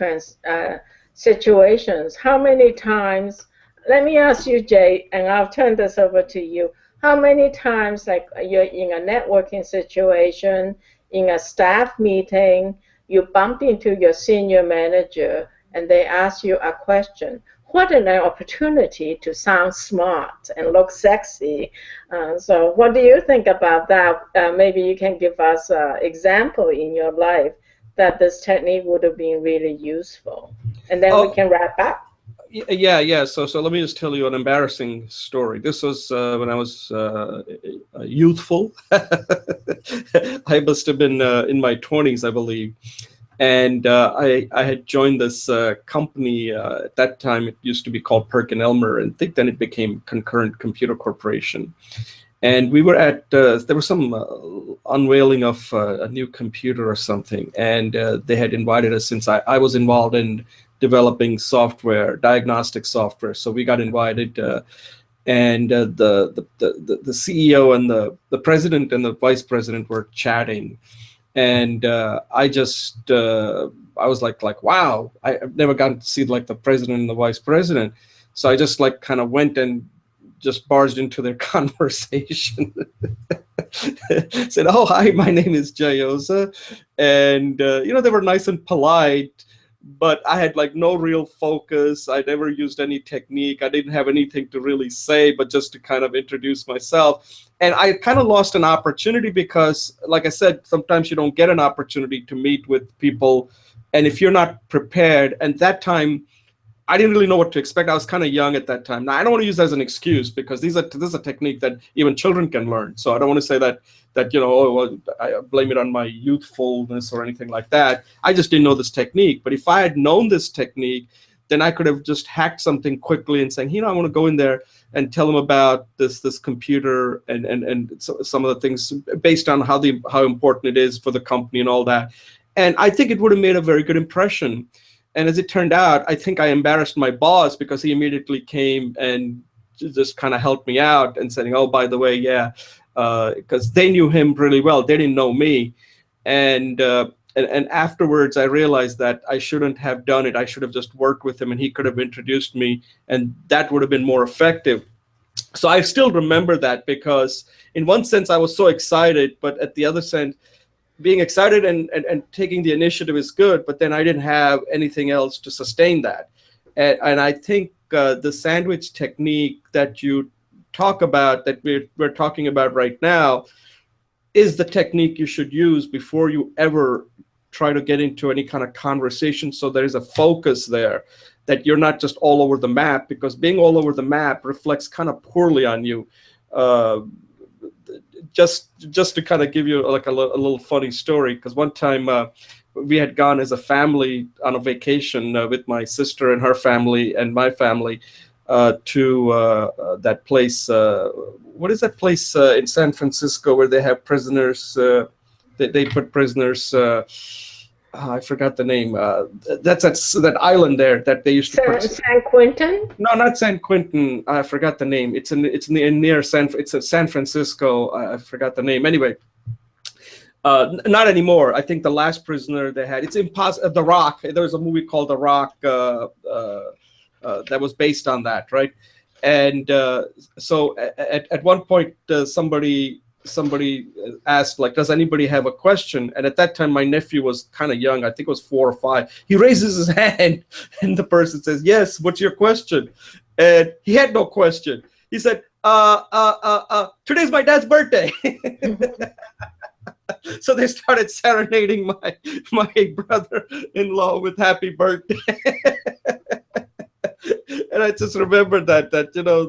situations. How many times, let me ask you, Jay, and I'll turn this over to you. How many times, like you're in a networking situation, in a staff meeting, you bump into your senior manager and they ask you a question? What an opportunity to sound smart and look sexy. So what do you think about that? Maybe you can give us an example in your life that this technique would have been really useful. And then we can wrap up. Yeah. So let me just tell you an embarrassing story. This was when I was youthful. I must have been in my 20s, I believe. And I had joined this company at that time. It used to be called Perkin-Elmer, and I think then it became Concurrent Computer Corporation. And we were at there was some unveiling of a new computer or something, and they had invited us since I was involved in developing software, diagnostic software. So we got invited, and the CEO and the president and the vice president were chatting. And I was like, wow, I've never gotten to see like the president and the vice president. So I just like kind of went and just barged into their conversation. Said, oh, hi, my name is Jayosa. And, they were nice and polite, but I had like no real focus. I never used any technique. I didn't have anything to really say, but just to kind of introduce myself. And I kind of lost an opportunity because, like I said, sometimes you don't get an opportunity to meet with people. And if you're not prepared, and that time, I didn't really know what to expect. I was kind of young at that time. Now, I don't want to use that as an excuse because this is a technique that even children can learn. So I don't want to say that I blame it on my youthfulness or anything like that. I just didn't know this technique. But if I had known this technique, then I could have just hacked something quickly and saying, I want to go in there and tell them about this computer and some of the things based on how important it is for the company and all that. And I think it would have made a very good impression. And as it turned out, I think I embarrassed my boss because he immediately came and just kind of helped me out and saying, oh, by the way, yeah, because they knew him really well. They didn't know me. And afterwards, I realized that I shouldn't have done it. I should have just worked with him and he could have introduced me, and that would have been more effective. So I still remember that because in one sense, I was so excited, but at the other sense, being excited and taking the initiative is good, but then I didn't have anything else to sustain that. And I think the sandwich technique that you talk about, that we're talking about right now, is the technique you should use before you ever try to get into any kind of conversation. So there is a focus there, that you're not just all over the map, because being all over the map reflects kind of poorly on you. Just to kind of give you like a little funny story, because one time we had gone as a family on a vacation with my sister and her family and my family to that place. What is that place in San Francisco where they have prisoners? They put prisoners. I forgot the name. That's that island there that they used to put. San Quentin? No, not San Quentin. I forgot the name. It's near San Francisco. I forgot the name. Anyway, not anymore. I think the last prisoner they had. It's impossible. The Rock. There was a movie called The Rock that was based on that, right? And so at one point somebody asked, like, does anybody have a question? And at that time, my nephew was kind of young. I think it was 4 or 5. He raises his hand, and the person says, yes, what's your question? And he had no question. He said, today's my dad's birthday. So they started serenading my brother-in-law with happy birthday. And I just remembered that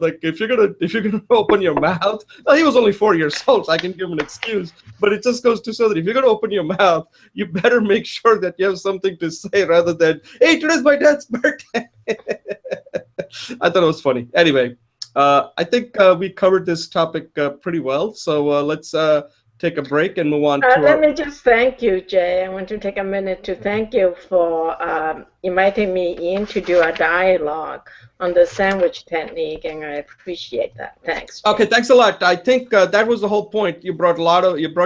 like if you're gonna open your mouth, well, he was only 4 years old, so I can give him an excuse. But it just goes to show that if you're gonna open your mouth, you better make sure that you have something to say rather than, hey, today's my dad's birthday. I thought it was funny. Anyway, I think we covered this topic pretty well. So let's take a break and move on to Let me just thank you, Jay. I want to take a minute to thank you for inviting me in to do a dialogue on the sandwich technique, and I appreciate that. Thanks, Jay. Okay, thanks a lot. I think that was the whole point. You brought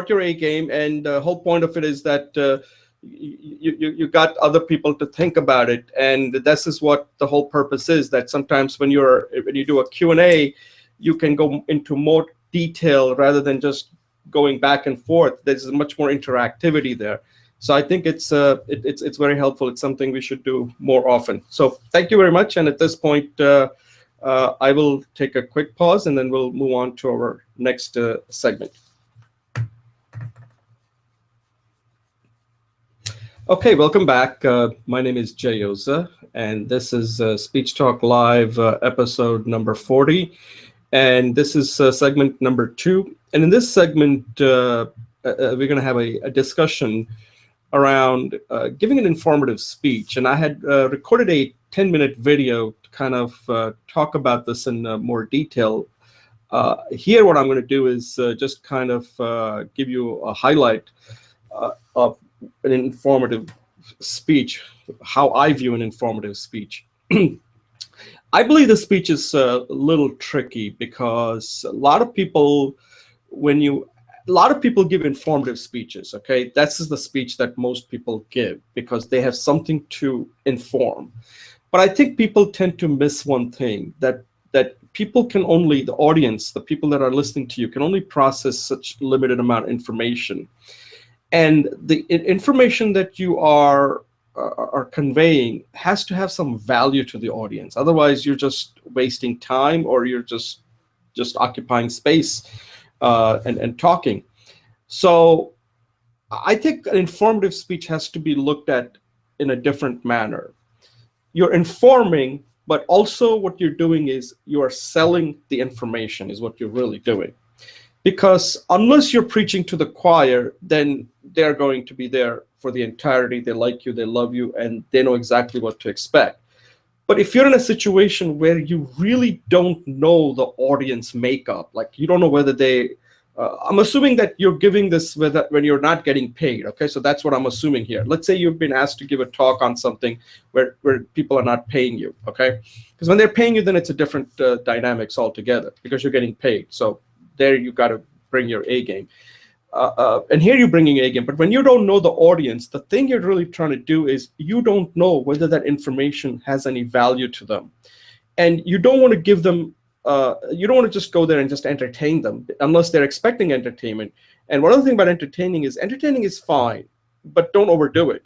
your A game, and the whole point of it is that you got other people to think about it, and this is what the whole purpose is. That sometimes when you do a Q&A, you can go into more detail rather than just going back and forth. There's much more interactivity there. So I think it's very helpful. It's something we should do more often. So thank you very much. And at this point, I will take a quick pause, and then we'll move on to our next segment. Okay, welcome back. My name is Jay Oza, and this is Speech Talk Live episode number 40. And this is segment number 2. And in this segment, we're going to have a discussion around giving an informative speech. And I had recorded a 10-minute video to kind of talk about this in more detail. Here, what I'm going to do is just kind of give you a highlight of an informative speech, how I view an informative speech. I believe the speech is a little tricky because a lot of people give informative speeches, okay? That's the speech that most people give because they have something to inform. But I think people tend to miss one thing, that people can only, the audience, the people that are listening to you, can only process such limited amount of information. And the information that you are conveying has to have some value to the audience. Otherwise, you're just wasting time, or you're just occupying space and talking. So I think an informative speech has to be looked at in a different manner. You're informing, but also what you're doing is you are selling the information, is what you're really doing. Because unless you're preaching to the choir, then they're going to be there for the entirety. They like you, they love you, and they know exactly what to expect. But if you're in a situation where you really don't know the audience makeup, like you don't know whether they, I'm assuming that you're giving this when you're not getting paid, okay? So that's what I'm assuming here. Let's say you've been asked to give a talk on something where people are not paying you, okay? Because when they're paying you, then it's a different dynamics altogether because you're getting paid. So there you got to bring your A game. And here you're bringing A game. But when you don't know the audience, the thing you're really trying to do is you don't know whether that information has any value to them. And you don't want to give them, you don't want to just go there and just entertain them unless they're expecting entertainment. And one other thing about entertaining is fine, but don't overdo it.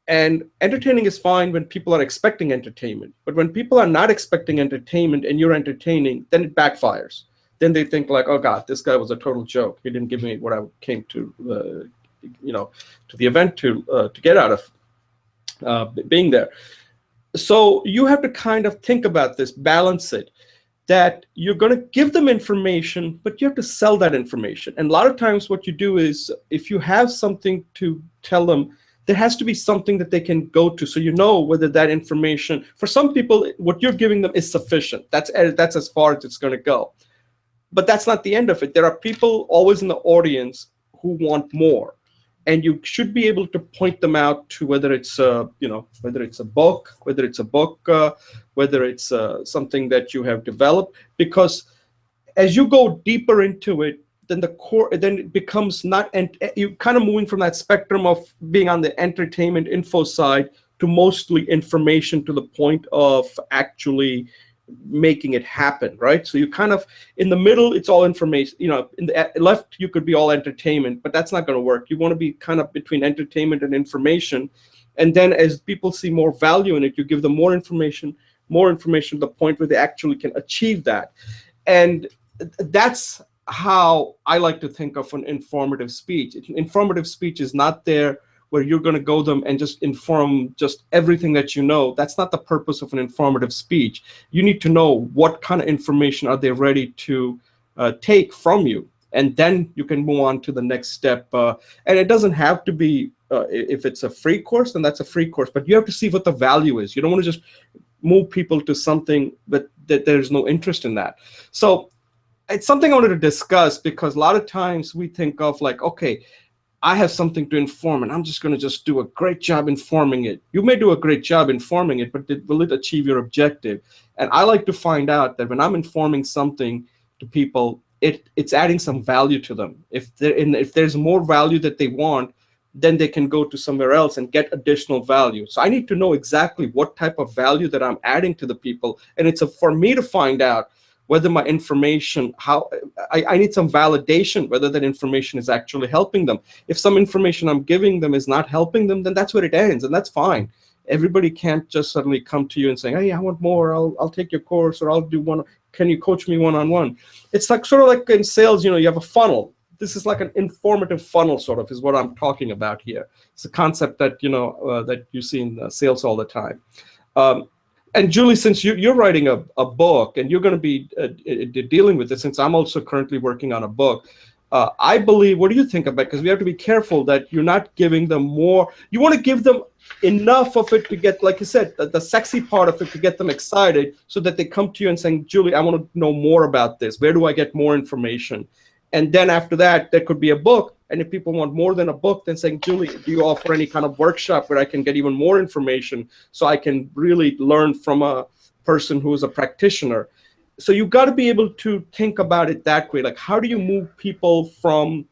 And entertaining is fine when people are expecting entertainment. But when people are not expecting entertainment and you're entertaining, then it backfires. Then they think like, oh God, this guy was a total joke. He didn't give me what I came to, to the event to get out of being there. So you have to kind of think about this, balance it, that you're going to give them information, but you have to sell that information. And a lot of times what you do is if you have something to tell them, there has to be something that they can go to, so you know whether that information, for some people, what you're giving them is sufficient. That's as far as it's going to go. But that's not the end of it. There are people always in the audience who want more, and you should be able to point them out to whether it's whether it's a book, whether it's something that you have developed. Because as you go deeper into it, then it becomes not, and you kind of moving from that spectrum of being on the entertainment info side to mostly information to the point of actually making it happen, right? So you kind of, in the middle, it's all information. In the left, you could be all entertainment, but that's not going to work. You want to be kind of between entertainment and information. And then as people see more value in it, you give them more information to the point where they actually can achieve that. And that's how I like to think of an informative speech. Informative speech is not there where you're going to go them and just inform just everything that you know. That's not the purpose of an informative speech. You need to know what kind of information are they ready to take from you, and then you can move on to the next step. And it doesn't have to be, if it's a free course, then that's a free course, but you have to see what the value is. You don't want to just move people to something that there's no interest in that. So it's something I wanted to discuss, because a lot of times we think of like, okay, I have something to inform and I'm just going to just do a great job informing it. You may do a great job informing it, but will it achieve your objective? And I like to find out that when I'm informing something to people, it's adding some value to them. If there's more value that they want, then they can go to somewhere else and get additional value. So I need to know exactly what type of value that I'm adding to the people. And it's for me to find out whether my information, I need some validation, whether that information is actually helping them. If some information I'm giving them is not helping them, then that's where it ends, and that's fine. Everybody can't just suddenly come to you and say, hey, I want more, I'll take your course, or I'll do one, can you coach me one-on-one? It's like sort of like in sales, you have a funnel. This is like an informative funnel, sort of, is what I'm talking about here. It's a concept that, that you see in sales all the time. And Julie, since you're writing a book and you're going to be dealing with this, since I'm also currently working on a book, I believe, what do you think about it? Because we have to be careful that you're not giving them more. You want to give them enough of it to get, like you said, the sexy part of it to get them excited, so that they come to you and saying, Julie, I want to know more about this. Where do I get more information? And then after that, there could be a book. And if people want more than a book, then saying, Julie, do you offer any kind of workshop where I can get even more information so I can really learn from a person who is a practitioner? So you've got to be able to think about it that way. Like, how do you move people from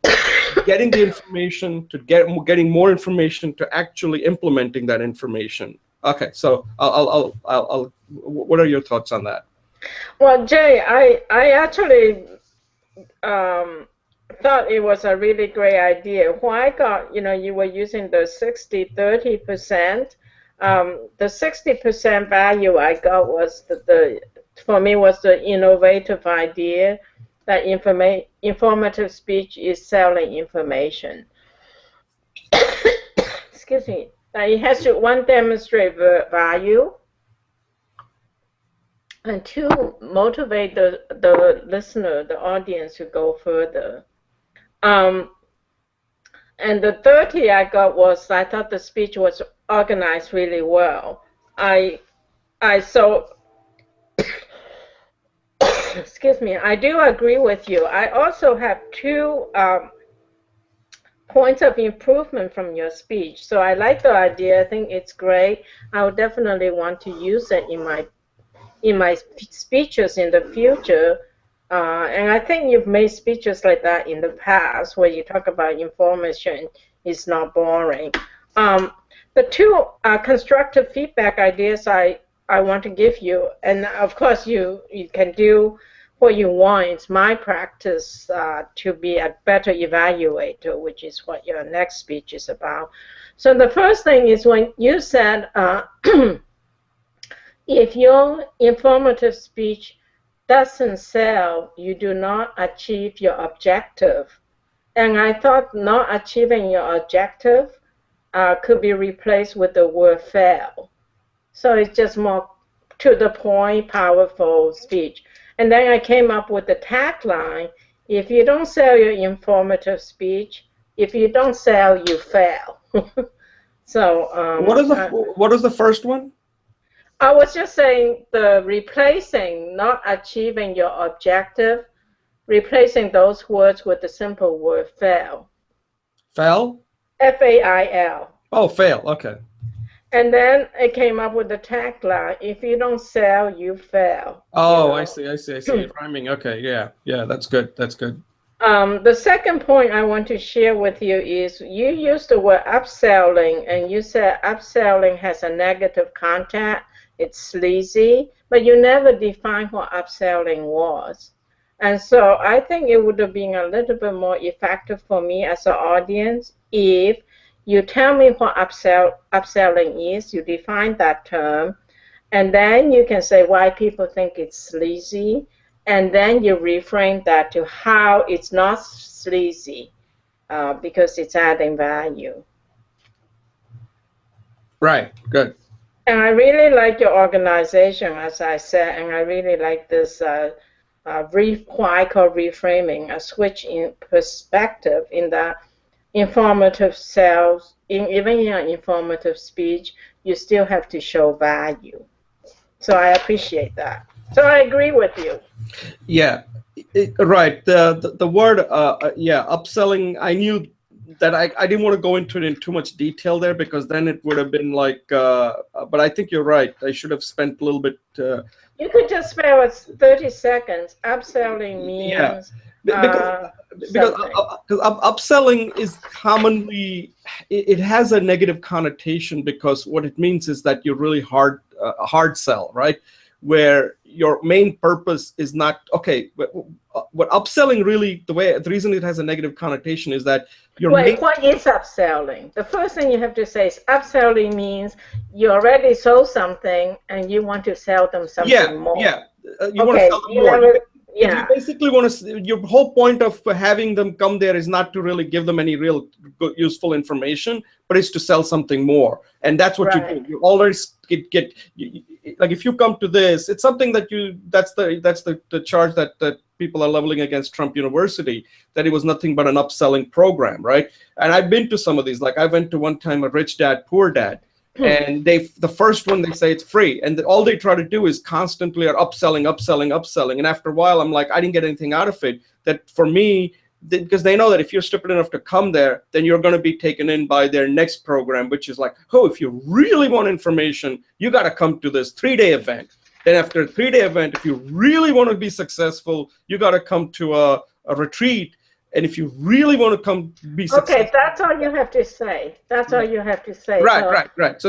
getting the information to getting more information to actually implementing that information? Okay, so I'll what are your thoughts on that? Well, Jay, I actually thought it was a really great idea. Why I got, you were using the 60-30%. The 60% value I got was for me was the innovative idea that informative speech is selling information. Excuse me. It has to, one, demonstrate value, and two, motivate the listener, the audience, to go further. And the 30 I got was, I thought the speech was organized really well. Excuse me, I do agree with you. I also have two points of improvement from your speech. So I like the idea. I think it's great. I would definitely want to use it in my speeches in the future. And I think you've made speeches like that in the past, where you talk about information is not boring. The two constructive feedback ideas I want to give you, and of course you can do what you want. It's my practice to be a better evaluator, which is what your next speech is about. So the first thing is, when you said, if your informative speech doesn't sell, you do not achieve your objective. And I thought not achieving your objective could be replaced with the word fail. So it's just more to the point, powerful speech. And then I came up with the tagline: if you don't sell your informative speech, if you don't sell, you fail. So what is the first one? I was just saying, the replacing, not achieving your objective, replacing those words with the simple word fail. Fail? F-A-I-L. Oh, fail. Okay. And then it came up with the tagline: if you don't sell, you fail. Oh, I see. Rhyming. Okay, yeah, that's good. That's good. The second point I want to share with you is, you used the word upselling, and you said upselling has a negative content. It's sleazy, but you never defined what upselling was. And so I think it would have been a little bit more effective for me as an audience if you tell me what upselling is, you define that term, and then you can say why people think it's sleazy, and then you reframe that to how it's not sleazy, because it's adding value. Right. Good. And I really like your organization, as I said, and I really like this what I call reframing, a switch in perspective in the informative cells, even in an informative speech, you still have to show value. So I appreciate that. So I agree with you. Yeah, right. The word, yeah, upselling. I knew that I didn't want to go into it in too much detail there because then it would have been like. But I think you're right. I should have spent a little bit. You could just spare us 30 seconds. Upselling Yeah, means because upselling is commonly it has a negative connotation because what it means is that you're really hard sell, right? Where your main purpose is not okay. What upselling really the reason it has a negative connotation is that your Wait, what is upselling? The first thing you have to say is upselling means you already sold something and you want to sell them something more. Yeah, you want to sell them more. Yeah. You basically want to. Your whole point of having them come there is not to really give them any real good, useful information, but it's to sell something more, and that's what you do. You always get like if you come to this, it's something that that's the charge that people are leveling against Trump University, that it was nothing but an upselling program, right? And I've been to some of these. Like I went to one time a Rich Dad Poor Dad. And the first one they say it's free, and all they try to do is constantly are upselling. And after a while, I'm like, I didn't get anything out of it. That for me, because they know that if you're stupid enough to come there, then you're going to be taken in by their next program, which is like, oh, if you really want information, you got to come to this 3-day event. Then after a 3-day event, if you really want to be successful, you got to come to a retreat. And if you really want to come be successful, okay, that's all you have to say. That's all you have to say. Right. So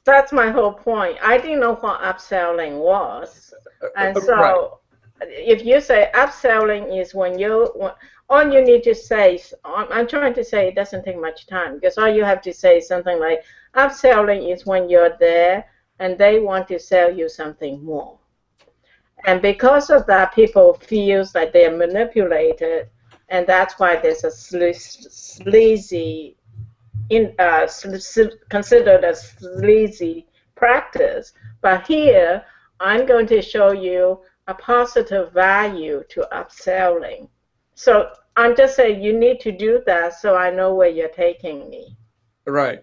that's my whole point. I didn't know what upselling was, and so if you say upselling is when all you need to say. I'm trying to say it doesn't take much time because all you have to say is something like upselling is when you're there and they want to sell you something more, and because of that, people feel like they are manipulated. And that's why there's a sleazy, considered a sleazy practice. But here, I'm going to show you a positive value to upselling. So I'm just saying you need to do that so I know where you're taking me. Right.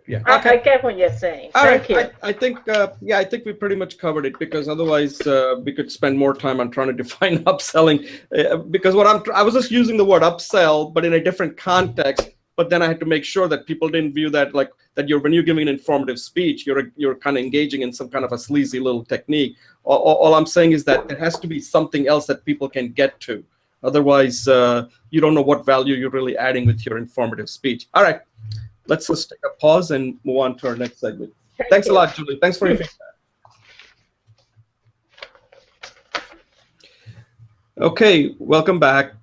Yeah. Okay. I get what you're saying. Thank you. I think we pretty much covered it because otherwise we could spend more time on trying to define upselling. Because I was just using the word upsell, but in a different context. But then I had to make sure that people didn't view that like that when you're giving an informative speech, you're kind of engaging in some kind of a sleazy little technique. All I'm saying is that there has to be something else that people can get to. Otherwise, you don't know what value you're really adding with your informative speech. All right, let's just take a pause and move on to our next segment. Thanks a lot, Julie. Thanks for your feedback. Okay, welcome back.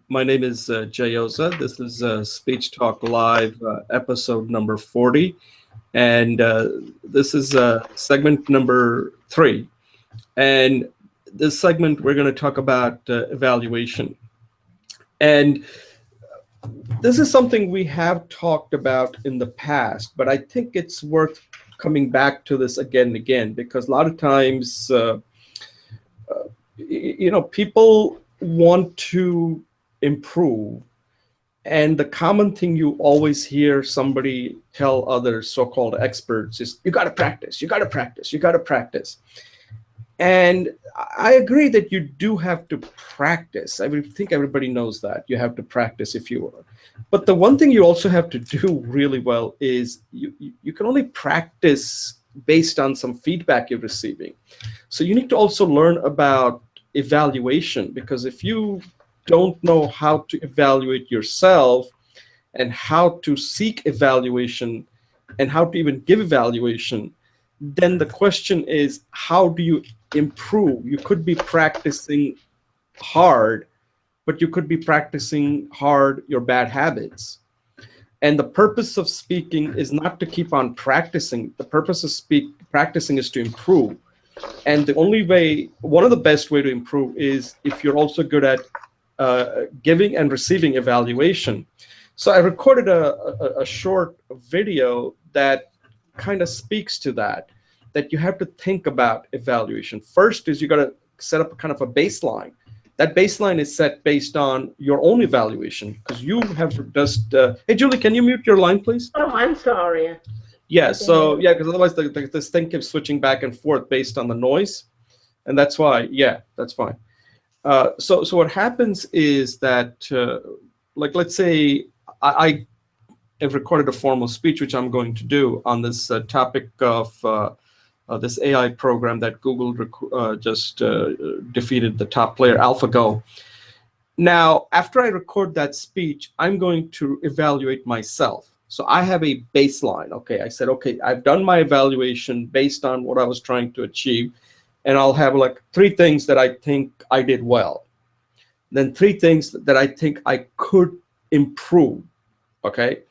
My name is Jay Oza. This is Speech Talk Live, episode number 40. And this is segment number 3. And this segment, we're going to talk about evaluation. And this is something we have talked about in the past, but I think it's worth coming back to this again and again, because a lot of times, people want to improve. And the common thing you always hear somebody tell other so-called experts is, you got to practice, you got to practice, you got to practice. And I agree that you do have to practice. I think everybody knows that. You have to practice if you are. But the one thing you also have to do really well is you can only practice based on some feedback you're receiving. So you need to also learn about evaluation, because if you don't know how to evaluate yourself and how to seek evaluation and how to even give evaluation, then the question is, how do you improve? You could be practicing hard, but you could be practicing hard your bad habits. And the purpose of speaking is not to keep on practicing. The purpose of practicing is to improve. And the only way, one of the best way to improve is if you're also good at giving and receiving evaluation. So I recorded a short video that kind of speaks to that you have to think about evaluation. First is you got to set up a kind of a baseline. That baseline is set based on your own evaluation, because you have just, hey, Julie, can you mute your line, please? Oh, I'm sorry. Yeah, so, yeah, because otherwise this thing keeps switching back and forth based on the noise. And that's why, yeah, that's fine. So what happens is that, like, let's say I have recorded a formal speech, which I'm going to do on this topic of this AI program that Google just defeated the top player, AlphaGo. Now, after I record that speech, I'm going to evaluate myself. So I have a baseline. Okay, I said, okay, I've done my evaluation based on what I was trying to achieve, and I'll have like 3 things that I think I did well. Then 3 things that I think I could improve. Okay,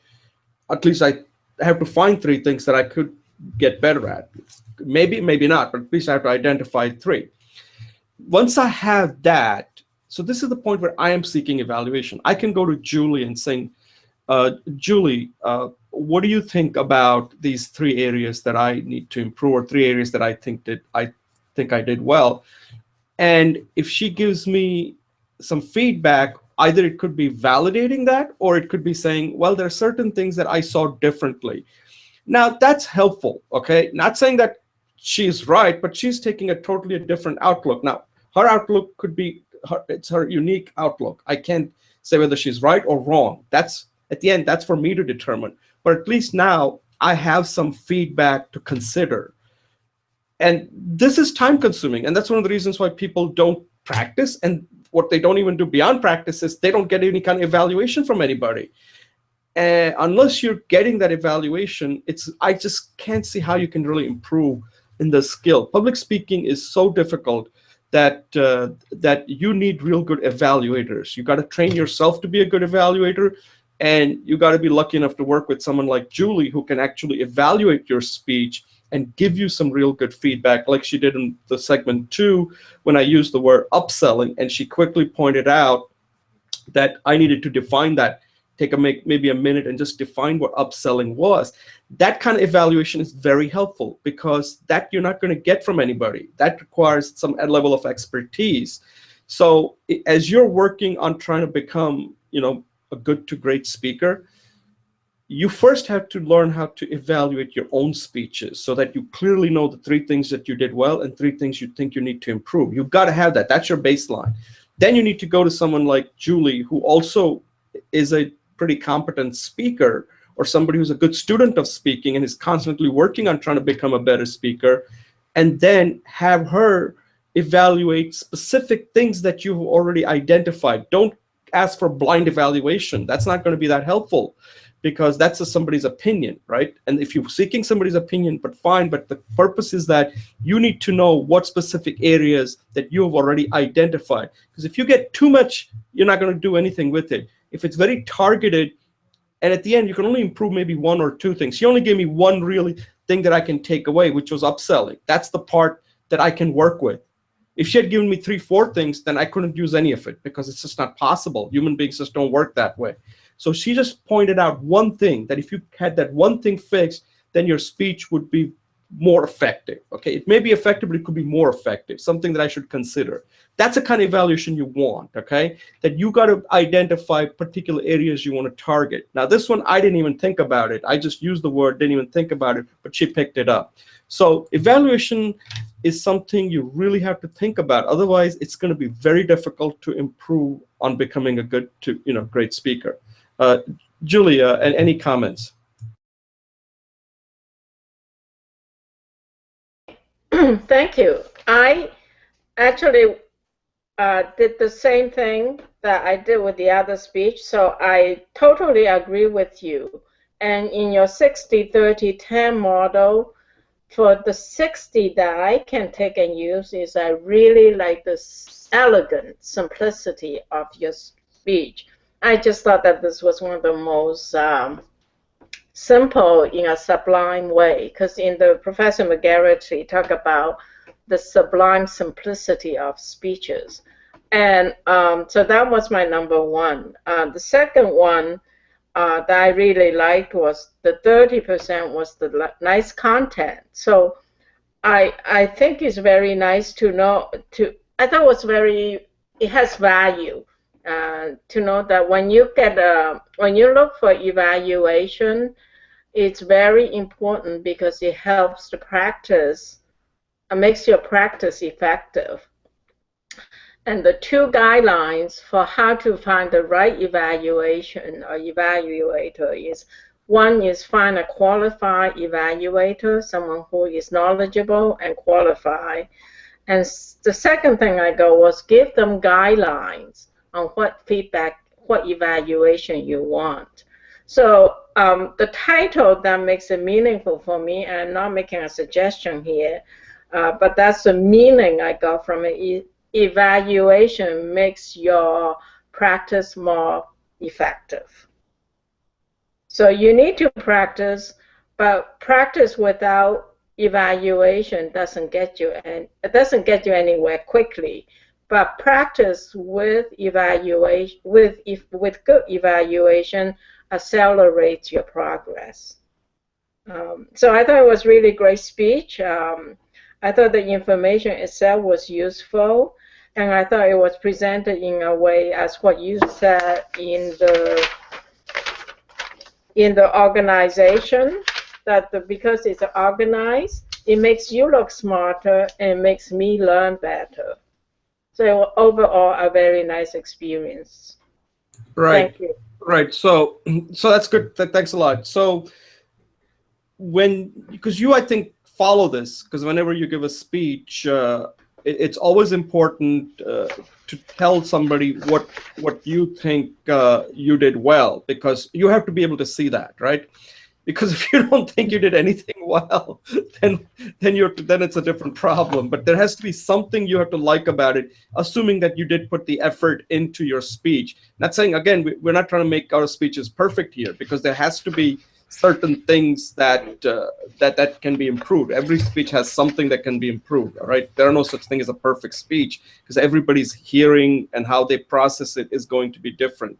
at least I have to find 3 things that I could get better at. Maybe, maybe not, but at least I have to identify 3. Once I have that, so this is the point where I am seeking evaluation. I can go to Julie and saying, Julie, what do you think about these 3 areas that I need to improve, or 3 areas that I think I did well? And if she gives me some feedback, either it could be validating that, or it could be saying, well, there are certain things that I saw differently. Now, that's helpful, okay? Not saying that she's right, but she's taking a totally different outlook. Now, her outlook could be, it's her unique outlook. I can't say whether she's right or wrong. That's, at the end, that's for me to determine. But at least now I have some feedback to consider. And this is time consuming. And that's one of the reasons why people don't practice. And what they don't even do beyond practice is they don't get any kind of evaluation from anybody. Unless you're getting that evaluation, I just can't see how you can really improve in the skill. Public speaking is so difficult that that you need real good evaluators. You got to train yourself to be a good evaluator, and you got to be lucky enough to work with someone like Julie, who can actually evaluate your speech and give you some real good feedback, like she did in the segment 2 when I used the word upselling, and she quickly pointed out that I needed to define that. Maybe a minute and just define what upselling was. That kind of evaluation is very helpful, because that you're not going to get from anybody. That requires some level of expertise. So as you're working on trying to become, a good to great speaker, you first have to learn how to evaluate your own speeches, so that you clearly know the 3 things that you did well and 3 things you think you need to improve. You've got to have that. That's your baseline. Then you need to go to someone like Julie, who also is a pretty competent speaker, or somebody who's a good student of speaking and is constantly working on trying to become a better speaker, and then have her evaluate specific things that you've already identified. Don't ask for blind evaluation. That's not going to be that helpful, because that's somebody's opinion, right? And if you're seeking somebody's opinion, but fine, but the purpose is that you need to know what specific areas that you have already identified. Because if you get too much, you're not going to do anything with it. If it's very targeted, and at the end, you can only improve maybe 1 or 2 things. She only gave me 1 really thing that I can take away, which was upselling. That's the part that I can work with. If she had given me 3, 4 things, then I couldn't use any of it, because it's just not possible. Human beings just don't work that way. So she just pointed out 1 thing, that if you had that 1 thing fixed, then your speech would be more effective. Okay, it may be effective, but it could be more effective, something that I should consider. That's the kind of evaluation you want, okay? That you got to identify particular areas you want to target. Now, this one, I didn't even think about it. I just used the word, didn't even think about it, but she picked it up. So evaluation is something you really have to think about. Otherwise, it's going to be very difficult to improve on becoming a good to, great speaker. Julia, any comments? Thank you. I actually did the same thing that I did with the other speech, so I totally agree with you. And in your 60-30-10 model, for the 60 that I can take and use is I really like the elegant simplicity of your speech. I just thought that this was one of the most simple in a sublime way, because in the Professor McGarrity talk about the sublime simplicity of speeches. And so that was my number 1. The second one, that I really liked was the 30% was the nice content. So I think it's very nice to know I thought it was it has value to know that when you when you look for evaluation, it's very important because it helps the practice, makes your practice effective. And the two guidelines for how to find the right evaluation or evaluator is, one is find a qualified evaluator, someone who is knowledgeable and qualified. And the second thing I go was give them guidelines on what feedback, what evaluation you want. So the title that makes it meaningful for me, and I'm not making a suggestion here, but that's the meaning I got from it. Evaluation makes your practice more effective. So you need to practice, but practice without evaluation doesn't get you anywhere quickly. But practice with evaluation, with good evaluation, accelerates your progress. So I thought it was really great speech. I thought the information itself was useful, and I thought it was presented in a way as what you said in the organization, that because it's organized, it makes you look smarter and makes me learn better. So overall, a very nice experience. Right. Thank you. Right. So that's good. Thanks a lot. So because you, I think, follow this, because whenever you give a speech, it's always important to tell somebody what you think you did well, because you have to be able to see that, right? Because if you don't think you did anything well, then it's a different problem. But there has to be something you have to like about it, assuming that you did put the effort into your speech. Not saying, again, we're not trying to make our speeches perfect here, because there has to be certain things that can be improved. Every speech has something that can be improved. All right, there are no such thing as a perfect speech, because everybody's hearing and how they process it is going to be different.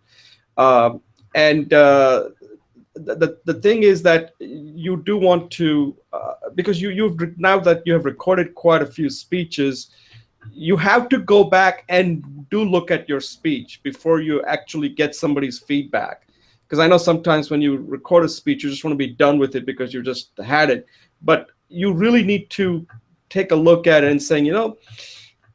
The thing is that you do want to, because now that you have recorded quite a few speeches, you have to go back and do look at your speech before you actually get somebody's feedback. Because I know sometimes when you record a speech, you just want to be done with it because you just had it. But you really need to take a look at it and saying, what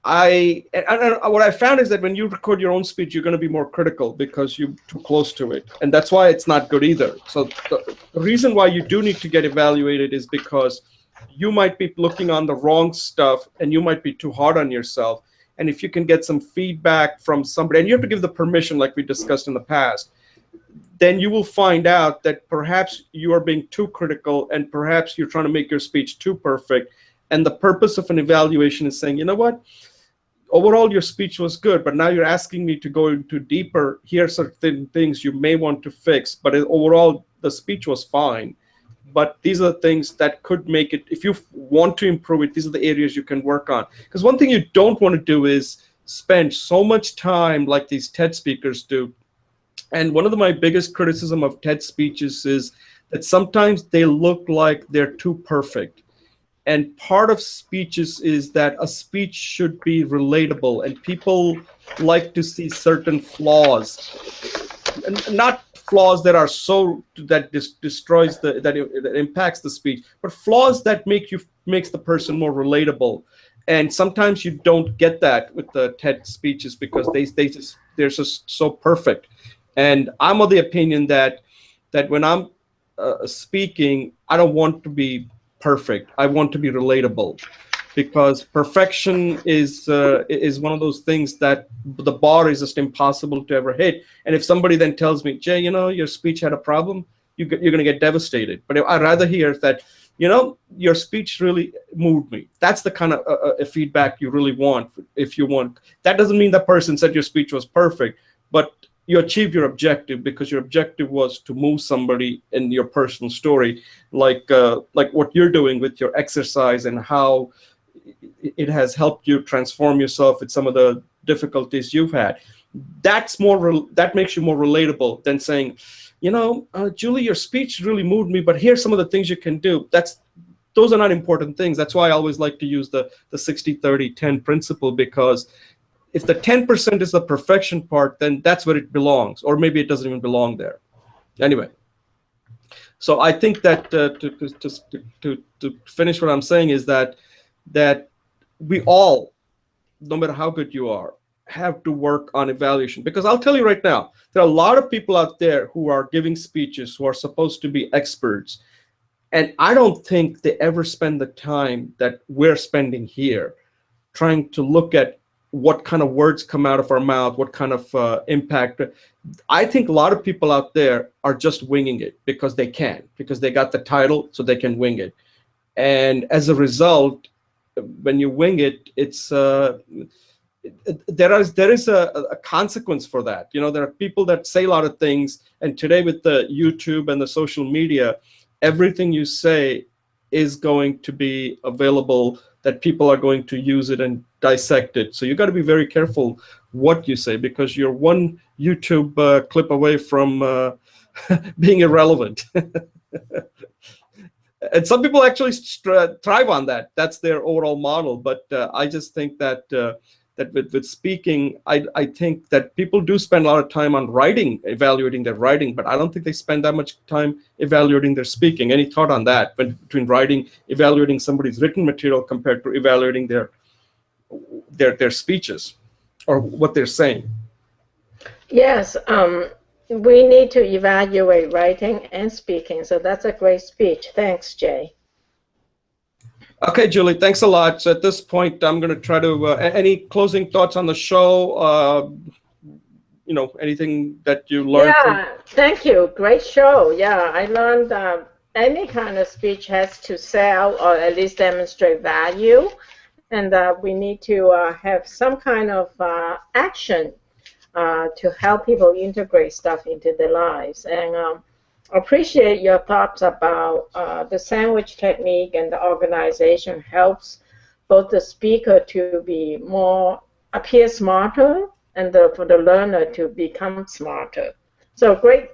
I found is that when you record your own speech, you're going to be more critical because you're too close to it. And that's why it's not good either. So the reason why you do need to get evaluated is because you might be looking on the wrong stuff and you might be too hard on yourself. And if you can get some feedback from somebody, and you have to give the permission like we discussed in the past, then you will find out that perhaps you are being too critical and perhaps you're trying to make your speech too perfect. And the purpose of an evaluation is saying, you know what? Overall, your speech was good, but now you're asking me to go into deeper. Here are certain things you may want to fix, but overall, the speech was fine. But these are the things that could make it, if you want to improve it, these are the areas you can work on. Because one thing you don't want to do is spend so much time like these TED speakers do. And one of my biggest criticism of TED speeches is that sometimes they look like they're too perfect. And part of speeches is that a speech should be relatable, and people like to see certain flaws, and not flaws that are destroys that impacts the speech, but flaws that makes the person more relatable. And sometimes you don't get that with the TED speeches because they're just so perfect. And I'm of the opinion that when I'm speaking, I don't want to be perfect. I want to be relatable, because perfection is one of those things that the bar is just impossible to ever hit. And if somebody then tells me, Jay, your speech had a problem, you're going to get devastated. But I'd rather hear that, your speech really moved me. That's the kind of feedback you really want. If you want, that doesn't mean that person said your speech was perfect, but you achieved your objective because your objective was to move somebody in your personal story, like what you're doing with your exercise and how it has helped you transform yourself with some of the difficulties you've had. that makes you more relatable than saying, Julie, your speech really moved me, but here's some of the things you can do. Those are not important things. That's why I always like to use the 60-30-10 principle, because if the 10% is the perfection part, then that's where it belongs, or maybe it doesn't even belong there. Anyway, so I think that to finish what I'm saying is that we all, no matter how good you are, have to work on evaluation. Because I'll tell you right now, there are a lot of people out there who are giving speeches who are supposed to be experts, and I don't think they ever spend the time that we're spending here trying to look at what kind of words come out of our mouth, what kind of impact. I think a lot of people out there are just winging it because they can, because they got the title, so they can wing it. And as a result, when you wing it, it's there is a consequence for that. There are people that say a lot of things, and today with the YouTube and the social media, everything you say is going to be available, that people are going to use it and dissect it. So you got to be very careful what you say, because you're one YouTube clip away from being irrelevant. And some people actually thrive on that. That's their overall model. But I just think that that with speaking, I think that people do spend a lot of time on writing, evaluating their writing, but I don't think they spend that much time evaluating their speaking. Any thought on that, between writing, evaluating somebody's written material compared to evaluating their speeches or what they're saying? Yes, we need to evaluate writing and speaking. So that's a great speech. Thanks, Jay. Okay, Julie, thanks a lot. So at this point, I'm going to try to, any closing thoughts on the show? Anything that you learned? Yeah, thank you. Great show. Yeah, I learned any kind of speech has to sell or at least demonstrate value. And we need to have some kind of action to help people integrate stuff into their lives. And appreciate your thoughts about the sandwich technique, and the organization helps both the speaker to be appear smarter, and for the learner to become smarter. So great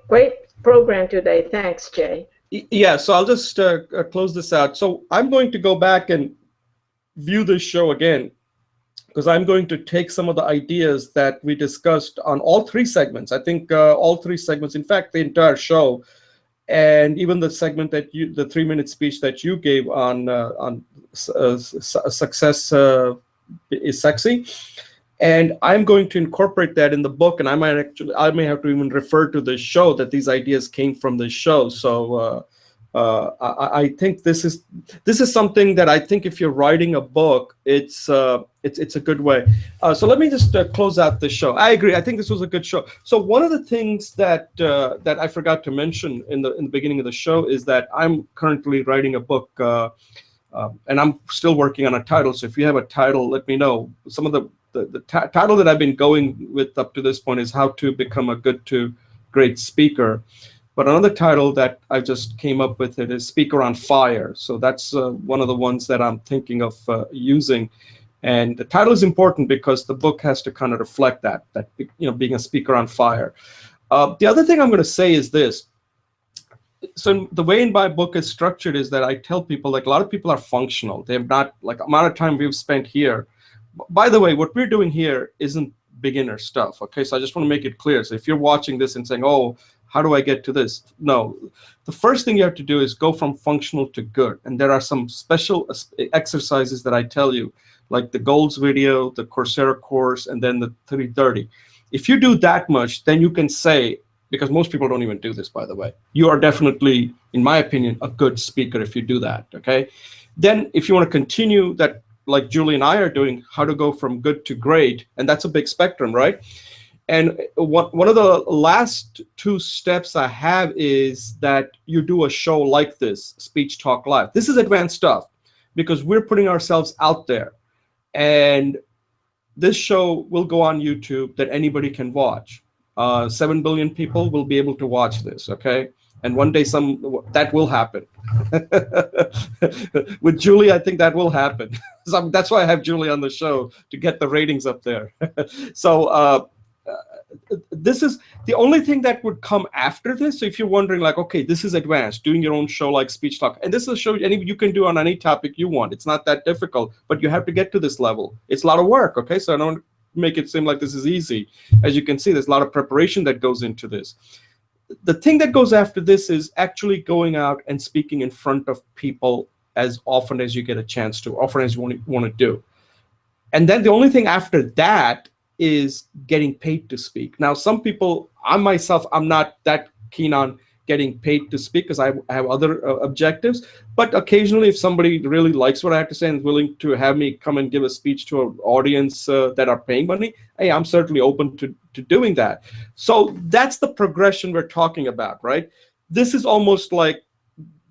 program today. Thanks, Jay. Yeah, so I'll just close this out. So I'm going to go back and view this show again, because I'm going to take some of the ideas that we discussed on all three segments. I think all three segments, in fact, the entire show, and even the segment the 3-minute speech that you gave on success is sexy. And I'm going to incorporate that in the book, and I may have to even refer to the show that these ideas came from the show. So I think this is something that I think if you're writing a book, it's a good way. So let me just close out the show. I agree. I think this was a good show. So one of the things that I forgot to mention in the beginning of the show is that I'm currently writing a book, and I'm still working on a title. So if you have a title, let me know. Some of the title that I've been going with up to this point is How to Become a Good to Great Speaker. But another title that I just came up with is Speaker on Fire. So that's one of the ones that I'm thinking of using. And the title is important because the book has to kind of reflect that being a speaker on fire. The other thing I'm going to say is this. So the way in my book is structured is that I tell people, like, a lot of people are functional. They have not, like, amount of time we've spent here. By the way, what we're doing here isn't beginner stuff. Okay, so I just want to make it clear. So if you're watching this and saying, oh, how do I get to this? No, the first thing you have to do is go from functional to good. And there are some special exercises that I tell you, like the goals video, the Coursera course, and then the 330. If you do that much, then you can say, because most people don't even do this, by the way, you are definitely, in my opinion, a good speaker if you do that, okay? Then if you want to continue that, like Julie and I are doing, how to go from good to great, and that's a big spectrum, right? And one of the last two steps I have is that you do a show like this, Speech Talk Live. This is advanced stuff because we're putting ourselves out there. And this show will go on YouTube that anybody can watch. 7 billion people will be able to watch this, okay? And one day that will happen. With Julie, I think that will happen. So that's why I have Julie on the show, to get the ratings up there. So this is the only thing that would come after this. So if you're wondering, like, okay, this is advanced, doing your own show like Speech Talk, and this is a show you can do on any topic you want. It's not that difficult, but you have to get to this level. It's a lot of work, okay? So I don't make it seem like this is easy. As you can see, there's a lot of preparation that goes into this. The thing that goes after this is actually going out and speaking in front of people as often as you get a chance to, often as you want to do. And then the only thing after that is getting paid to speak. Now, some people, I'm not that keen on getting paid to speak because I have other objectives. But occasionally, if somebody really likes what I have to say and is willing to have me come and give a speech to an audience that are paying money, hey, I'm certainly open to doing that. So that's the progression we're talking about, right? This is almost like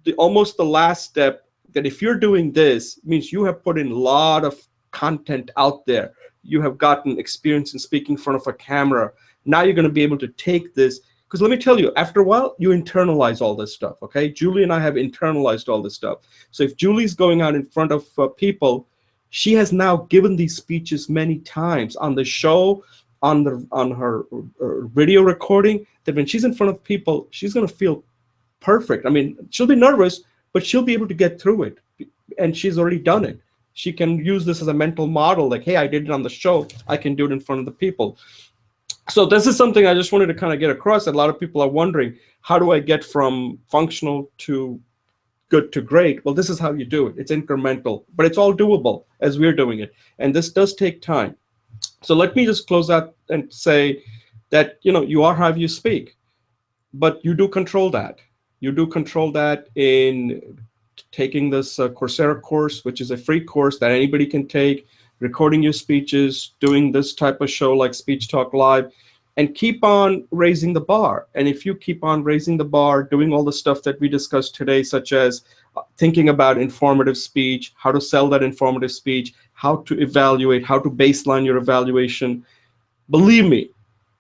the last step, that if you're doing this, means you have put in a lot of content out there. You have gotten experience in speaking in front of a camera. Now you're going to be able to take this, because let me tell you, after a while, you internalize all this stuff, okay? Julie and I have internalized all this stuff. So if Julie's going out in front of people, she has now given these speeches many times on the show, on her video recording, that when she's in front of people, she's going to feel perfect. I mean, she'll be nervous, but she'll be able to get through it. And she's already done it. She can use this as a mental model, like, hey, I did it on the show, I can do it in front of the people. So this is something I just wanted to kind of get across, that a lot of people are wondering, how do I get from functional to good to great? Well, this is how you do it. It's incremental, but it's all doable as we're doing it. And this does take time. So let me just close out and say that, you are how you speak, but you do control that. You do control that in taking this Coursera course, which is a free course that anybody can take, recording your speeches, doing this type of show like Speech Talk Live, and keep on raising the bar. And if you keep on raising the bar, doing all the stuff that we discussed today, such as thinking about informative speech, how to sell that informative speech, how to evaluate, how to baseline your evaluation, believe me,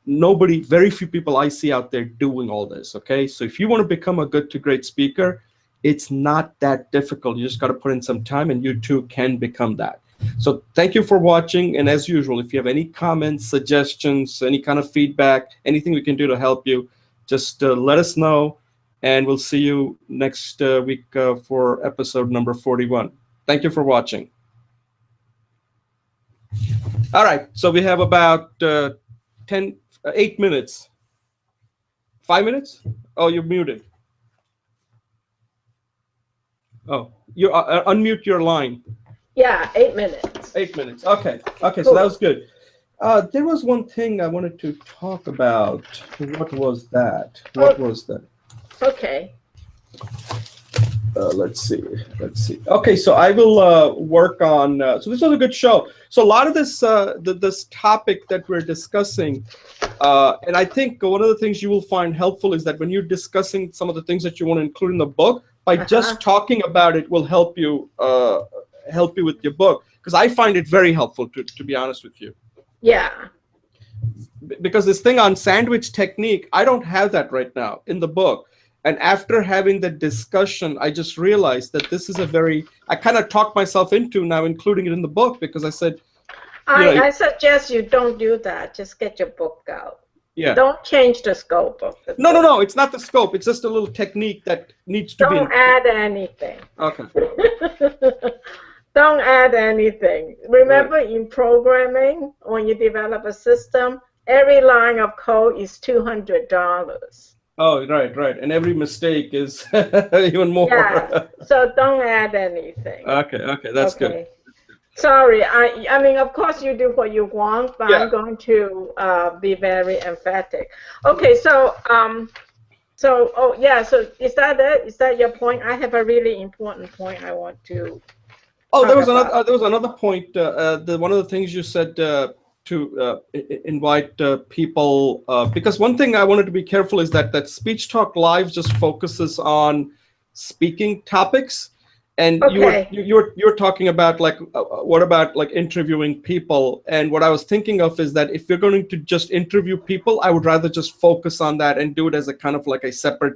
very few people I see out there doing all this, okay? So if you want to become a good to great speaker, it's not that difficult. You just got to put in some time, and you too can become that. So thank you for watching. And as usual, if you have any comments, suggestions, any kind of feedback, anything we can do to help you, just let us know. And we'll see you next week for episode number 41. Thank you for watching. All right. So we have about 8 minutes. 5 minutes? Oh, you're muted. Oh, you unmute your line. Yeah, 8 minutes. 8 minutes. Okay. Okay, Cool. So that was good. There was one thing I wanted to talk about. What was that? Okay. Let's see. Okay, so I will work on. So this was a good show. So a lot of this this topic that we're discussing, and I think one of the things you will find helpful is that when you're discussing some of the things that you want to include in the book, by just talking about it will help you with your book, because I find it very helpful, to be honest with you. Yeah. Because this thing on sandwich technique, I don't have that right now in the book. And after having the discussion, I just realized that this is I kind of talked myself into now including it in the book, because I said, I suggest you don't do that. Just get your book out. Yeah. Don't change the scope of the book. No. It's not the scope. It's just a little technique that needs to be. Don't add anything. Okay. Don't add anything. Remember, in programming, when you develop a system, every line of code is $200. Oh, right. And every mistake is even more. Yeah. So don't add anything. Okay. That's good. Sorry, I mean, of course you do what you want, but yeah. I'm going to be very emphatic. Okay, so so is that it? Is that your point? I have a really important point I want to. Oh, there was another point. One of the things you said to invite people, because one thing I wanted to be careful is that Speech Talk Live just focuses on speaking topics. And okay. you were talking about what about interviewing people? And what I was thinking of is that if you're going to just interview people, I would rather just focus on that and do it as a kind of a separate,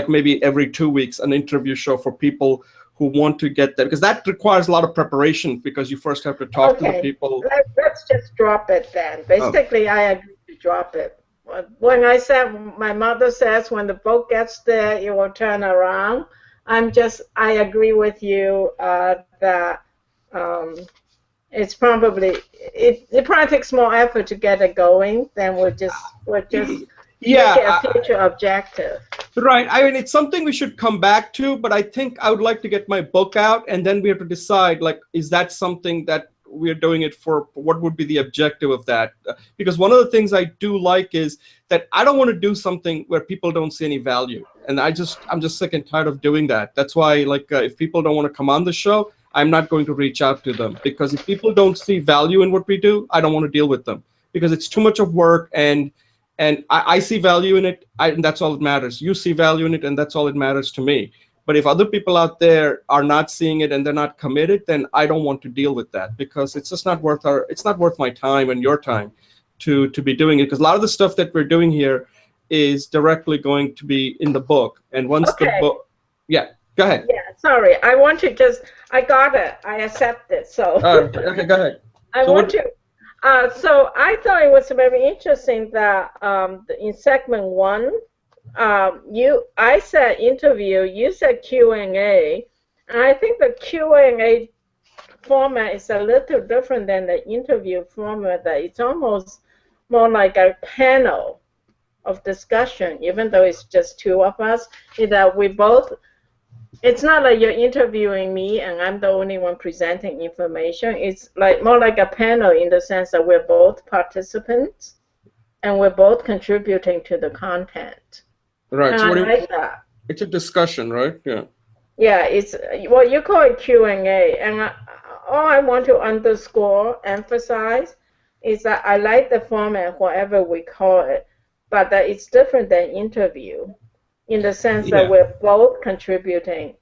maybe every 2 weeks, an interview show for people who want to get that, because that requires a lot of preparation, because you first have to talk to the people. Let's just drop it then. Basically, I agree with drop it. When I said, my mother says, when the boat gets there, it will turn around. I agree with you that it's probably, it probably takes more effort to get it going than we'll just yeah, make it a future objective. Right. I mean, it's something we should come back to, but I think I would like to get my book out, and then we have to decide, like, is that something that we're doing it for? What would be the objective of that? Because one of the things I do like is that I don't want to do something where people don't see any value. And I'm just sick and tired of doing that. That's why, like, if people don't want to come on the show, I'm not going to reach out to them, because if people don't see value in what we do, I don't want to deal with them, because it's too much of work, and I see value in it, and that's all that matters. You see value in it, and that's all that matters to me. But if other people out there are not seeing it and they're not committed, then I don't want to deal with that, because it's just not worth my time and your time to be doing it. Because a lot of the stuff that we're doing here is directly going to be in the book. And once the book, yeah, go ahead. Yeah, sorry. I got it. I accept it. So. Okay, go ahead. So I thought it was very interesting that in segment 1, I said interview, you said Q&A, and I think the Q&A format is a little different than the interview format. That it's almost more like a panel of discussion, even though it's just 2 of us. Is that it's not like you're interviewing me and I'm the only one presenting information. It's like more like a panel in the sense that we're both participants and we're both contributing to the content. Right. And so I like that. It's a discussion, right? Yeah. Yeah, it's what you call it Q&A. And all I want to emphasize is that I like the format, whatever we call it, but that it's different than interview, in the sense that we're both contributing,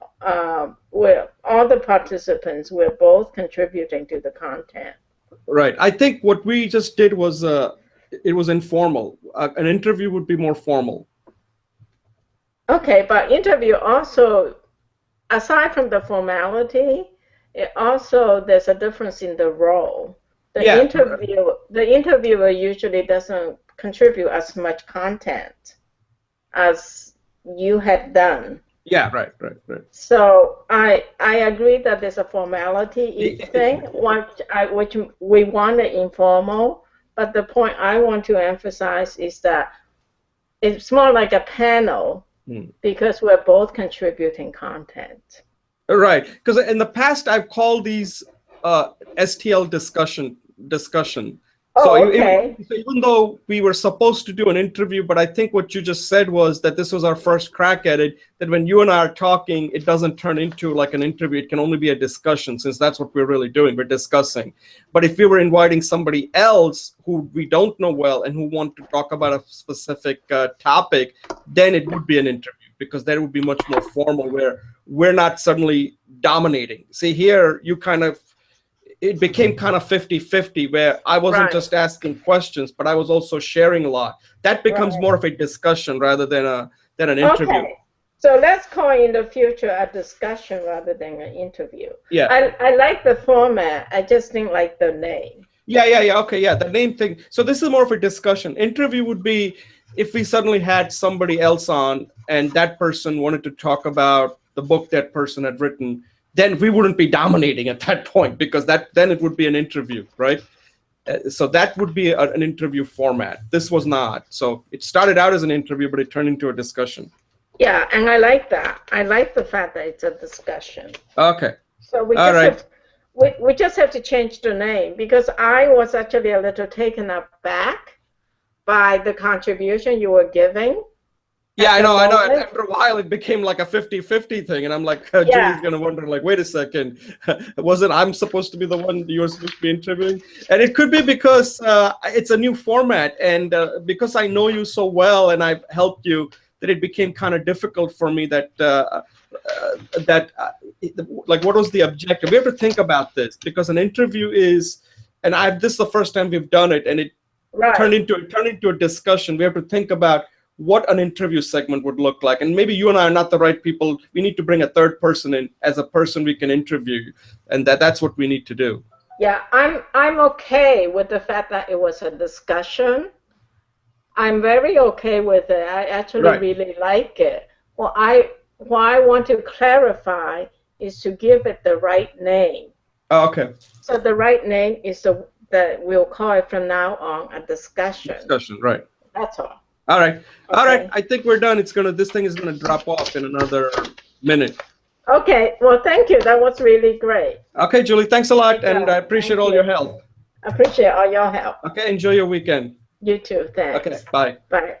we're all the participants, we're both contributing to the content. Right. I think what we just did was, it was informal. An interview would be more formal. Okay, but interview also, aside from the formality, there's a difference in the role. The interviewer usually doesn't contribute as much content as you had done. Yeah, right. So I agree that there's a formality thing, which we want it informal, but the point I want to emphasize is that it's more like a panel, because we're both contributing content. Right, because in the past I've called these STL discussion. So even though we were supposed to do an interview, but I think what you just said was that this was our first crack at it, that when you and I are talking, it doesn't turn into like an interview. It can only be a discussion, since that's what we're really doing. We're discussing. But if we were inviting somebody else who we don't know well and who want to talk about a specific topic, then it would be an interview, because that would be much more formal, where we're not suddenly dominating. See, here it became kind of 50-50, where I wasn't just asking questions, but I was also sharing a lot. That becomes more of a discussion rather than an interview. Okay. So let's call in the future a discussion rather than an interview. Yeah. I like the format. I just didn't like the name. Yeah. Okay, yeah, the name thing. So this is more of a discussion. Interview would be if we suddenly had somebody else on and that person wanted to talk about the book that person had written, then we wouldn't be dominating at that point, because then it would be an interview, right? So that would be an interview format. This was not. So it started out as an interview, but it turned into a discussion. Yeah, and I like that. I like the fact that it's a discussion. Okay. So we just have to change the name, because I was actually a little taken aback by the contribution you were giving. Yeah, I know. After a while, it became like a 50-50 thing, and I'm like, Julie's gonna wonder, like, wait a second, I'm supposed to be the one you're supposed to be interviewing? And it could be because it's a new format, and because I know you so well and I've helped you, that it became kind of difficult for me. Like, what was the objective? We have to think about this, because an interview is, and this is the first time we've done it, and it turned into a discussion. We have to think about what an interview segment would look like. And maybe you and I are not the right people. We need to bring a third person in as a person we can interview. And that's what we need to do. Yeah, I'm okay with the fact that it was a discussion. I'm very okay with it. I actually Right. really like it. Well, what I want to clarify is to give it the right name. Oh, okay. So the right name is that we'll call it from now on a discussion. Discussion, right. That's all. All right. Okay. All right. I think we're done. This thing is gonna drop off in another minute. Okay. Well, thank you. That was really great. Okay, Julie, thanks a lot, and I appreciate all your help. Appreciate all your help. Okay, enjoy your weekend. You too. Thanks. Okay, bye. Bye.